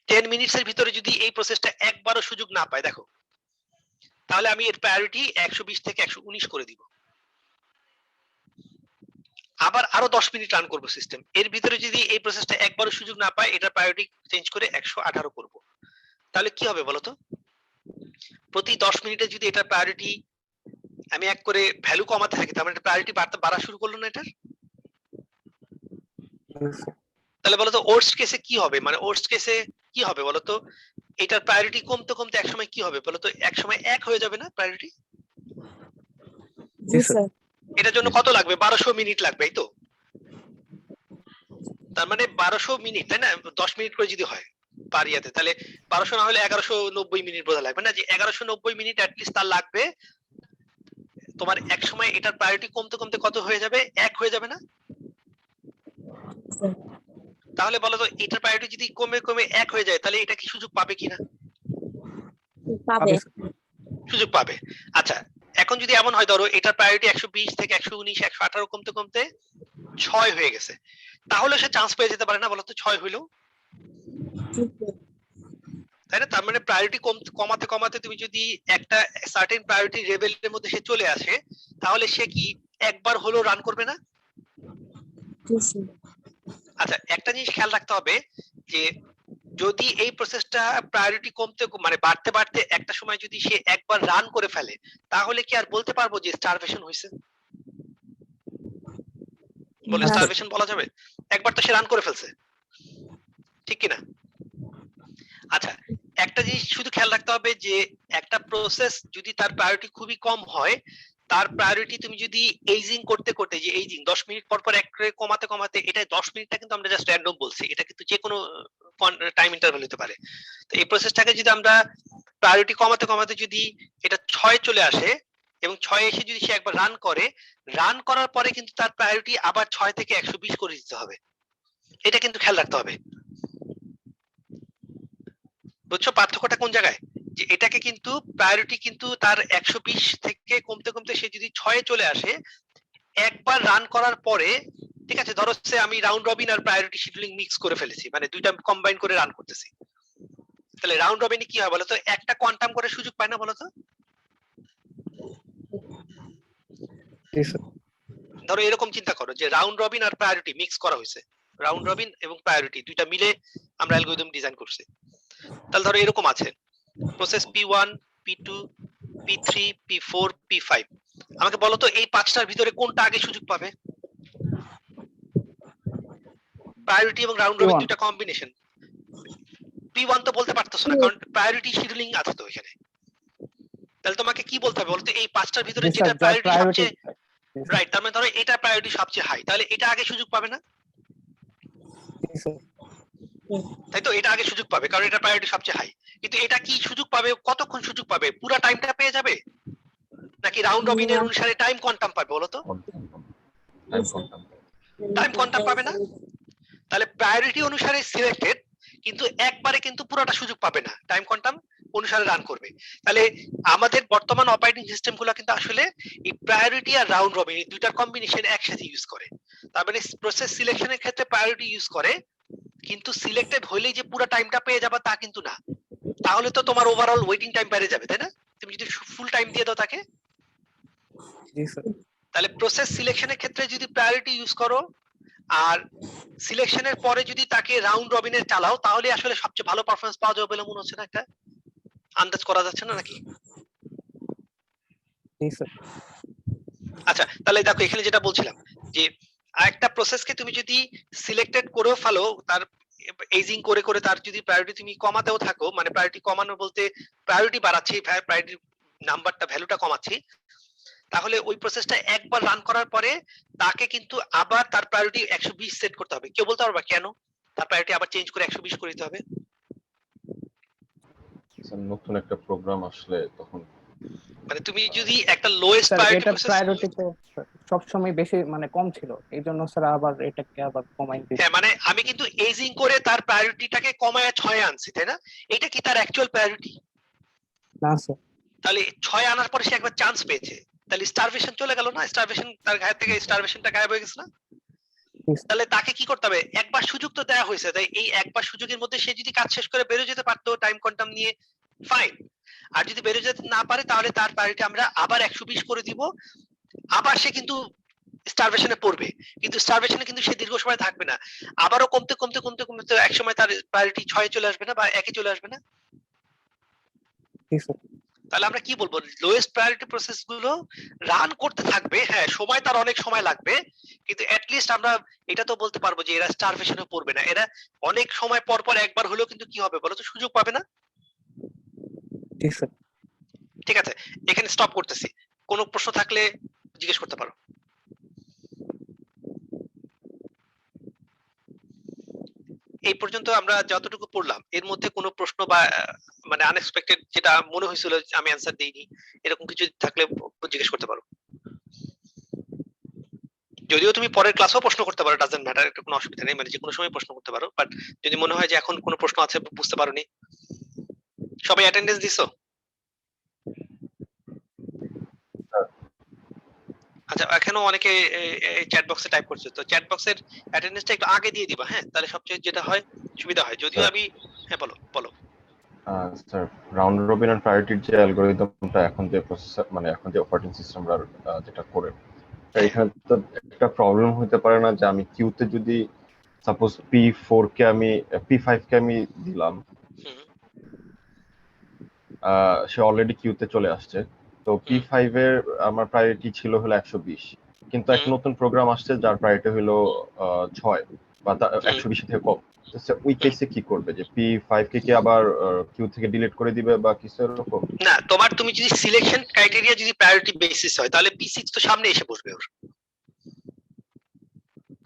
10 মিনিটসের ভিতরে যদি এই প্রসেসটা একবারও সুযোগ না পায়, দেখো, তাহলে আমি এর প্রায়োরিটি 120 থেকে 119 করে দিব। আবার আরো 10 মিনিট রান করব সিস্টেম, এর ভিতরে যদি এই প্রসেসটা একবারও সুযোগ না পায়, এটার প্রায়োরিটি চেঞ্জ করে 118 করব। তাহলে কি হবে বলতো? প্রতি 10 মিনিটে যদি এটার প্রায়োরিটি আমি এক করে ভ্যালু কমাতে থাকি, তার মানে প্রায়োরিটি বাড়া শুরু করলো না এটার? তাহলে বলতো ওয়ার্স্ট কেসে কি হবে? মানে ওয়ার্স্ট কেসে কি হবে বলতো? এটার প্রায়োরিটি কমতে কমতে একসময় কি হবে বলতো? একসময় 1 হয়ে যাবে না প্রায়োরিটি? জি স্যার। এটার জন্য কত লাগবে? 1200 মিনিট লাগবে, এই তো? তার মানে 1200 মিনিট, তাই না? 10 মিনিট করে যদি হয় পার ইয়াতে, তাহলে 1200 না হলে 1190 মিনিট বোধহয় লাগবে না? যে 1190 মিনিট অ্যাটলিস্ট তার লাগবে তোমার এক সময় এটার প্রায়োরিটি কমতে কমতে কত হয়ে যাবে? 1 হয়ে যাবে না? স্যার। তাহলে বলো তো এটার প্রায়োরিটি যদি কমে কমে 1 হয়ে যায়, তাহলে এটা কি সুযোগ পাবে কিনা? পাবে। সুযোগ পাবে। আচ্ছা এখন যদি এমন হয়, ধরো এটার প্রায়োরিটি 120 থেকে 119 118 কমতে কমতে 6 হয়ে গেছে, তাহলে সে চান্স পেয়ে যেতে পারে না বলতো? 6 হইলো, তাই না? তার মানে প্রায়োরিটি কমাতে কমাতে তুমি যদি একটা সার্টেন প্রায়োরিটি লেভেলের মধ্যে সে চলে আসে, তাহলে সে কি একবার হলো রান করবে না? আচ্ছা একটা জিনিস খেয়াল রাখতে হবে যে যদি এই প্রসেসটা প্রায়োরিটি কমতে মানে বাড়তে বাড়তে একটা সময় যদি সে একবার রান করে ফেলে, তাহলে কি আর বলতে পারবো যে স্টারভেশন হয়েছে? বলে না। স্টারভেশন বলা যাবে? একবার তো সে রান করে ফেলছে, ঠিক কিনা? আচ্ছা একটা জিনিস শুধু খেয়াল রাখতে হবে যে একটা প্রসেস যদি তার প্রায়োরিটি খুবই কম হয়, তার প্রায়োরিটি তুমি যদি এইজিং করতে করতে, যে এইজিং 10 মিনিট পর পর এক করে কমাতে কমাতে, এটা 10 মিনিটটা কিন্তু আমরা জাস্ট র্যান্ডম বলছি, এটা কিন্তু যে কোনো টাইম ইন্টারভ্যাল হতে পারে। তো এই প্রসেসটাকে যদি আমরা প্রায়োরিটি কমাতে কমাতে যদি এটা 6 চলে আসে এবং 6 এসে যদি সে একবার রান করে, রান করার পরে কিন্তু তার প্রায়োরিটি আবার 6 থেকে 120 করে দিতে হবে। এটা কিন্তু খেয়াল রাখতে হবে। বুঝছো পার্থক্যটা কোন জায়গায়? যে এটাকে কিন্তু প্রায়োরিটি কিন্তু তার 120 থেকে কমতে কমতে সে যদি 6 চলে আসে, একবার রান করার পরে, ঠিক আছে, ধরো সে আমি রাউন্ড রবিন আর প্রায়োরিটি শিডিউলিং মিক্স করে ফেলেছি, মানে দুইটা কম্বাইন করে রান করতেছি, তাহলে রাউন্ড রবিনে কি হয় বলতো? একটা কোয়ান্টাম করে সুযোগ পায় না বলতো? ধরো এরকম চিন্তা করো যে রাউন্ড রবিন আর প্রায়োরিটি মিক্স করা হয়েছে, রাউন্ড রবিন এবং প্রায়োরিটি দুইটা মিলে আমরা অ্যালগরিদম ডিজাইন করছি। তাহলে ধরো এরকম আছে process P1 P2 P3 P4 P5, আমাকে বলো তো এই পাঁচটার ভিতরে কোনটা আগে সুযোগ পাবে? প্রায়োরিটি এবং রাউন্ড রবিন P1 দুইটা কম্বিনেশন। P1 তো বলতে পারতেছো না, কারণ প্রায়োরিটি শিডিউলিং আছে তো এখানে। তাহলে তোমাকে কি বলতে হবে বলতো, এই পাঁচটার ভিতরে জি স্যার, যেটা যার প্রায়োরিটি প্রায়োরিটি সবচেয়ে রাইট, তার মানে ধরো এটা প্রায়োরিটি সবচেয়ে হাই, তাহলে এটা আগে সুযোগ পাবে না, তাই তো? এটা আগে সুযোগ পাবে কারণ এটা প্রায়োরিটি সবচেয়ে হাই। কিন্তু এটা কি সুযোগ পাবে, কতক্ষণ সুযোগ পাবে, পুরো টাইমটা পেয়ে যাবে নাকি রাউন্ড রবিনের অনুসারে টাইম কোয়ান্টাম পাবে বলো তো? Time quantum. টাইম কোয়ান্টাম পাবে না। তাহলে প্রায়োরিটি অনুসারে সিলেক্টেড, কিন্তু একবারে কিন্তু পুরোটা সুযোগ পাবে না, টাইম কোয়ান্টাম অনুসারে রান করবে। তাহলে আমাদের বর্তমান অপারেটিং সিস্টেম গুলো কিন্তু আসলে এই প্রায়োরিটি আর রাউন্ড রবিন এই দুইটার কম্বিনেশন একসাথে ইউজ করে। তার মানে প্রসেস সিলেকশনের ক্ষেত্রে প্রায়োরিটি ইউজ করে, কিন্তু সিলেক্টেড হইলেই যে পুরো টাইমটা পেয়ে যাবে তা কিন্তু না। তাহলে তো তোমার ওভারঅল ওয়েটিং টাইম বেড়ে যাবে, তাই না? তুমি যদি ফুল টাইম দিয়ে দাও তাকে, জি স্যার। তাহলে প্রসেস সিলেকশনের ক্ষেত্রে যদি প্রায়োরিটি ইউজ করো আর সিলেকশনের পরে যদি তাকে রাউন্ড রবিনের চালাও, তাহলে আসলে সবচেয়ে ভালো পারফরম্যান্স পাওয়া যাবে বলে মনে হচ্ছে না? একটা আন্দাজ করা যাচ্ছে না নাকি? জি স্যার। আচ্ছা, তাহলে দেখো এখানে যেটা বলছিলাম যে একটা প্রসেসকে তুমি যদি সিলেক্টেড করেও ফেলো, তার এজিং করে করে তার যদি প্রায়োরিটি তুমি কমাতেও থাকো, মানে প্রায়োরিটি কমানো বলতে প্রায়োরিটি বাড়াচ্ছি, প্রায়োরিটি নাম্বারটা ভ্যালুটা কমাচ্ছি, তাহলে ওই প্রসেসটা একবার রান করার পরে তাকে কিন্তু আবার তার প্রায়োরিটি 120 সেট করতে হবে। কেউ বলতে পারবে কেন তার প্রায়োরিটি আবার চেঞ্জ করে 120 করে দিতে হবে? নতুন একটা প্রোগ্রাম আসলে তখন মানে তুমি যদি একটা লোয়েস্ট স্যার প্রায়োরিটি এটা প্রসেস, প্রায়োরিটি তো সবসময় বেশি মানে কম ছিল, এই জন্য স্যার আবার এটাকে আবার কমাই দিয়েছি। হ্যাঁ মানে আমি কিন্তু এজিং করে তার প্রায়োরিটিটাকে কমায় 6 আনছি, তাই না? এটা কি তার অ্যাকচুয়াল প্রায়োরিটি? না স্যার। তাহলে 6 আনার পরে সে একবার চান্স পেয়েছে, তাহলে স্টারভেশন চলে গেল না? স্টারভেশন তার গায়ে থেকে স্টারভেশনটা গায়েব হয়ে গেছে না? তাহলে তাকে কি করতে হবে, একবার সুযোগ তো দেওয়া হয়েছে, তাই এই একবার সুযোগের মধ্যে সে যদি কাজ শেষ করে বেরো যেতে পারতো টাইম কোয়ান্টাম নিয়ে, ফাইন। আর যদি বেরো যেতে না পারে তাহলে তার প্রায়োরিটি আমরা আবার 120 করে দিব, আবার সে কিন্তু স্টারভেশনে পড়বে, কিন্তু স্টারভেশনে কিন্তু সে দীর্ঘ সময় থাকবে না, আবারও কমতে কমতে কমতে কমতে একসময় তার প্রায়োরিটি 6 চলে আসবে না বা 1 চলে আসবে না? জি স্যার। তাহলে আমরা কি বলবো, লোয়েস্ট প্রায়োরিটি প্রসেস গুলো রান করতে থাকবে, হ্যাঁ সময় তার অনেক সময় লাগবে, কিন্তু লিস্ট আমরা এটা তো বলতে পারবো যে এরা স্টারভেশনে পড়বে না, এরা অনেক সময় পর পর একবার হলেও কিন্তু কি হবে বলো তো, সুযোগ পাবে না? জি স্যার। ঠিক আছে, এখানে স্টপ করতেছি, কোনো প্রশ্ন থাকলে জিজ্ঞেস করতে পারো। এই পর্যন্ত আমরা যতটুকু পড়লাম এর মধ্যে কোনো প্রশ্ন বা মানে আনএক্সপেক্টেড যেটা মনে হয়েছিল আমি অ্যানসার দেইনি, এরকম কিছু থাকলে জিজ্ঞেস করতে পারো। যদিও তুমি পরের ক্লাসেও প্রশ্ন করতে পারো, ডাজন্ট ম্যাটার, এটা কোনো অসুবিধা নেই, মানে যে কোনো সময় প্রশ্ন করতে পারো, বাট যদি মনে হয় যে এখন কোনো প্রশ্ন আছে বুঝতে পারোনি। সবাই অ্যাটেন্ডেন্স দিছো? আচ্ছা, এখনো অনেকে চ্যাট বক্সে টাইপ করছে, তো চ্যাট বক্সের অ্যাটেন্ডেন্সটা একটু আগে দিয়ে দিবা, হ্যাঁ, তাহলে সবচেয়ে যেটা হয় সুবিধা হয়। যদিও আমি হ্যাঁ বলো বলো। স্যার রাউন্ড রবিন এন্ড প্রায়োরিটির যে অ্যালগরিদমটা এখন যে প্রসেসর মানে এখন যে অপারেটিং সিস্টেমরা যেটা করে, এখানে তো একটা প্রবলেম হতে পারে না যে আমি কিউতে যদি সাপোজ P4 কে আমি P5 কে আমি দিলাম, সে অলরেডি কিউতে চলে আসছে, তো P5 এর আমার প্রায়োরিটি ছিল হলো 120, কিন্তু একটা নতুন প্রোগ্রাম আসছে যার প্রায়োরিটি হলো 6 বা 120 থেকে কম, ওই কেসে কি করবে, যে P5 কে কি আবার কিউ থেকে ডিলিট করে দিবে বা কিছু এরকম? না, তোমার তুমি যদি সিলেকশন ক্রাইটেরিয়া যদি প্রায়োরিটি বেসিস হয় তাহলে P6 তো সামনে এসে বসবে ওর,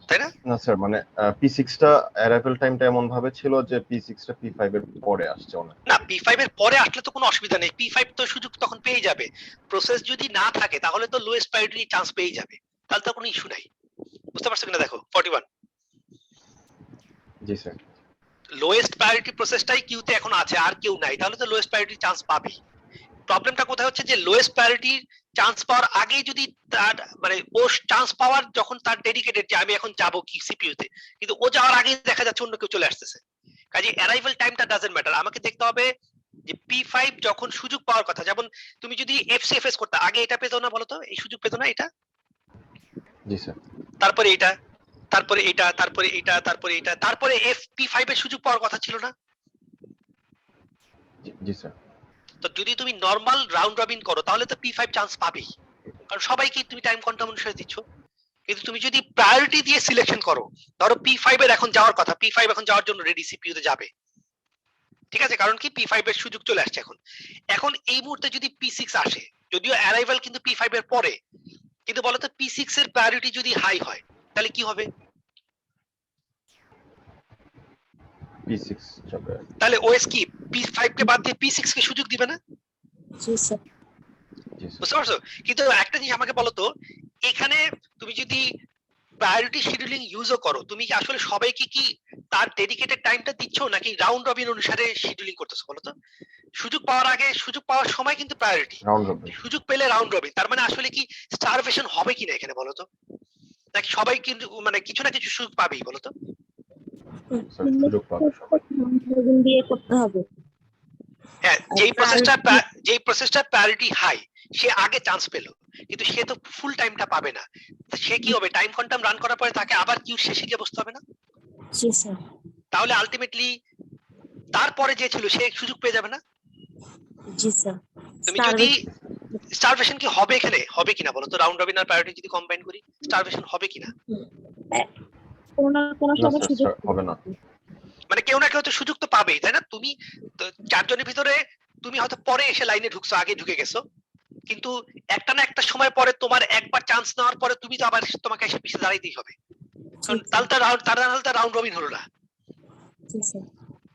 তাই না? না স্যার, মানে P6 টা অ্যারাইভাল টাইমটা এমন ভাবে ছিল যে P6 টা P5 এর পরে আসছে অনেক। না, P5 এর পরে আসলে তো কোনো অসুবিধা নেই, P5 তো সুযোগ তখন পেয়ে যাবে। প্রসেস যদি না থাকে তাহলে তো লোয়েস্ট প্রায়োরিটি চান্স পেয়ে যাবে, তাহলে তো কোনো ইস্যু নাই। বুঝতে পারছো কিনা দেখো 41, জি স্যার। লোয়েস্ট প্রায়োরিটি প্রসেসটাই কিউতে এখন আছে, আর কেউ নাই, তাহলে তো লোয়েস্ট প্রায়োরিটি চান্স পাবে। প্রবলেমটা কোথায় হচ্ছে যে লোয়েস্ট প্রায়োরিটি চান্স পাওয়ার আগে যদি তার মানে ও চান্স পাওয়ার যখন তার ডেডিকেটেড যে আমি এখন যাব কি সিপিইউতে, কিন্তু ও যাওয়ার আগেই দেখা যাচ্ছে অন্য কেউ চলে আসতেছে, কাজে অ্যারাইভাল টাইমটা ডাজন্ট ম্যাটার। আমাকে দেখতে হবে যে P5 যখন সুযোগ পাওয়ার কথা, যেমন তুমি যদি FCFS করতে আগে এটা পেতো না বলতো, এই সুযোগ পেতো না এটা, জি স্যার। তারপরে এটা, তারপরে এটা, তারপরে এটা, তারপরে এটা, তারপরে P5 এর সুযোগ পাওয়ার কথা ছিল না? জি স্যার। তো যদি তুমি নরমাল রাউন্ড রবিন করো তাহলে তো P5 চান্স পাবেই, কারণ সবাইকে তুমি টাইম কোয়ান্টাম অনুসারে দিচ্ছ। কিন্তু তুমি যদি প্রায়োরিটি দিয়ে সিলেকশন করো, ধরো P5 এর এখন যাওয়ার কথা, P5 এখন যাওয়ার জন্য রেডি, সিপিইউ তে যাবে, ঠিক আছে, কারণ কি P5 এর সুযোগ চলে আসছে এখন। এখন এই মুহূর্তে যদি P6 আসে, যদিও অ্যারাইভাল কিন্তু P5 এর পরে, কিন্তু বলতো P6 এর প্রায়োরিটি যদি হাই হয় তাহলে কি হবে? P6 যাবে। তাহলে ওএস কি P5 কে বাদ দিয়ে P6 কে সুযোগ দিবে না? জি স্যার। জি স্যার। বুঝতে পারছো? কিন্তু একটা জিনিস আমাকে বলো তো, এখানে তুমি যদি প্রায়োরিটি শিডিউলিং ইউজও করো, তুমি কি আসলে সবাইকে কি তার ডেডিকেটেড টাইমটা দিচ্ছ নাকি রাউন্ড রবিন অনুসারে শিডিউলিং করতেছো বলো তো? সুযোগ পাওয়ার আগে, সুযোগ পাওয়ার সময় কিন্তু প্রায়োরিটি, রাউন্ড রবিন। সুযোগ পেলে রাউন্ড রবিন, তার মানে আসলে কি স্টারভেশন হবে কিনা এখানে বলো তো? নাকি সবাই কিন্তু মানে কিছু না কিছু সুযোগ পাবেই বলো তো? স্যার সুযোগ পাবে সবাই। দিয়ে করতে হবে। হ্যাঁ, যেই প্রসেসটা প্রায়োরিটি হাই সে আগে চান্স পেলো, কিন্তু সে তো ফুল টাইমটা পাবে না। সে কি হবে, টাইম কোয়ান্টাম রান করার পরে তাকে আবার কিউ শেষে গিয়ে বসতে হবে না? জি স্যার। তাহলে আলটিমেটলি তারপরে যে ছিল সে সুযোগ পেয়ে যাবে না? জি স্যার। তুমি যদি স্টারভেশন কি হবে এখানে, হবে কিনা বলো তো? রাউন্ড রবিন আর প্রায়োরিটি যদি কম্বাইন করি, স্টারভেশন হবে কিনা? কোনো না কোনো না সময় স্যার, সুযোগ হবে না। মানে কেউ না কেউ তো সুযোগ তো পাবেই, তাই না? তুমি তো চারজনের ভিতরে তুমি হয়তো পরে এসে লাইনে ঢুকছো, আগে ঢুকে গেছো, কিন্তু একটা না একটা সময় পরে তোমার একবার চান্স নেওয়ার পরে তুমি তো আবার তোমাকে এসে পিছিয়ে দাঁড়াইতেই হবে, কারণ তাহলে রাউন্ড রবিন হলো না। জি স্যার।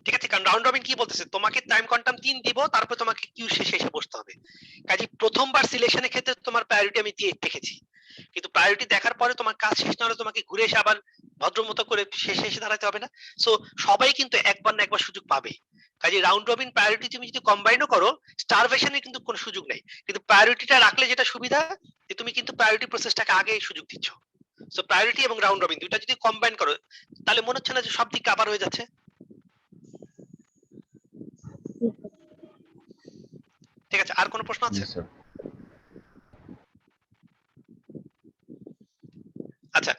ঠিক আছে, কারণ রাউন্ড রবিন কি বলতেছে, তোমাকে টাইম কোয়ান্টাম 3 দিব, তারপর তোমাকে কিউ শেষে এসে বসতে হবে। কাজে প্রথমবার সিলেকশনের ক্ষেত্রে তোমার প্রায়োরিটি আমি দিয়ে দেখেছি, কিন্তু প্রায়োরিটি দেখার পরে তোমার কাজ শেষ না হলে তোমাকে ঘুরে এসে আবার ভদ্রমতো করে শেষে এসে দাঁড়াতে হবে না? সো সবাই কিন্তু একবার না একবার সুযোগ পাবে। কাজে রাউন্ড রবিন প্রায়োরিটি তুমি যদি কম্বাইনও করো, স্টারভেশনে কিন্তু কোনো সুযোগ নেই, কিন্তু প্রায়োরিটিটা রাখলে যেটা সুবিধা, যে তুমি কিন্তু প্রায়োরিটি প্রসেসটাকে আগে সুযোগ দিচ্ছ। সো প্রায়োরিটি এবং রাউন্ড রবিন দুইটা যদি কম্বাইন করো, তাহলে মনে হচ্ছে না যে সব দিক কভার হয়ে যাচ্ছে? ঠিক আছে, আর কোনো প্রশ্ন জি আছে? স্যার। আচ্ছা,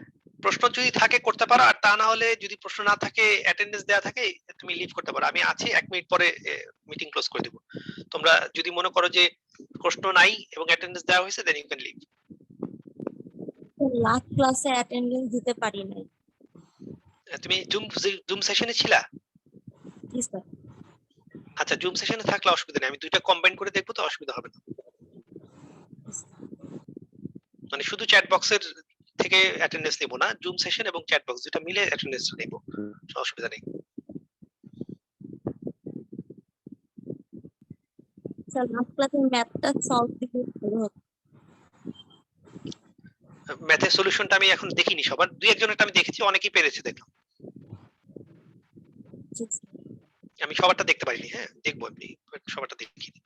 প্রশ্ন যদি থাকে করতে পারো, আর তা না হলে যদি প্রশ্ন না থাকে, অ্যাটেন্ডেন্স দেয়া থাকে, তুমি লিভ করতে পারো। আমি আছি, 1 মিনিট পরে মিটিং ক্লোজ করে দেব। তোমরা যদি মনে করো যে প্রশ্ন নাই এবং অ্যাটেন্ডেন্স দেওয়া হয়েছে, then you can leave. Last ক্লাসে অ্যাটেন্ডেন্স দিতে পারি নাই। তুমি জুম সেশনে ছিলা? জি স্যার। আচ্ছা, জুম সেশনে থাকলে অসুবিধা নেই, আমি দুইটা কম্বাইন করে দেখবো, তো অসুবিধা হবে না। মানে শুধু চ্যাট বক্সের থেকে অ্যাটেন্ডেন্স নেব না, জুম সেশন এবং চ্যাট বক্স দুটো মিলে অ্যাটেন্ডেন্স নেব, অসুবিধা নেই। স্যার লাস্ট ক্লাসে ম্যাথটা সলভ দিতে ভালো হতো। ম্যাথের সলিউশনটা আমি এখন দেখিনি সবার, দুই একজনেরটা আমি দেখেছি, অনেকেই পেরেছে দেখলাম। জি স্যার। আমি সবারটা দেখতে পারিনি, হ্যাঁ দেখবো, আমি সবারটা দেখিনি।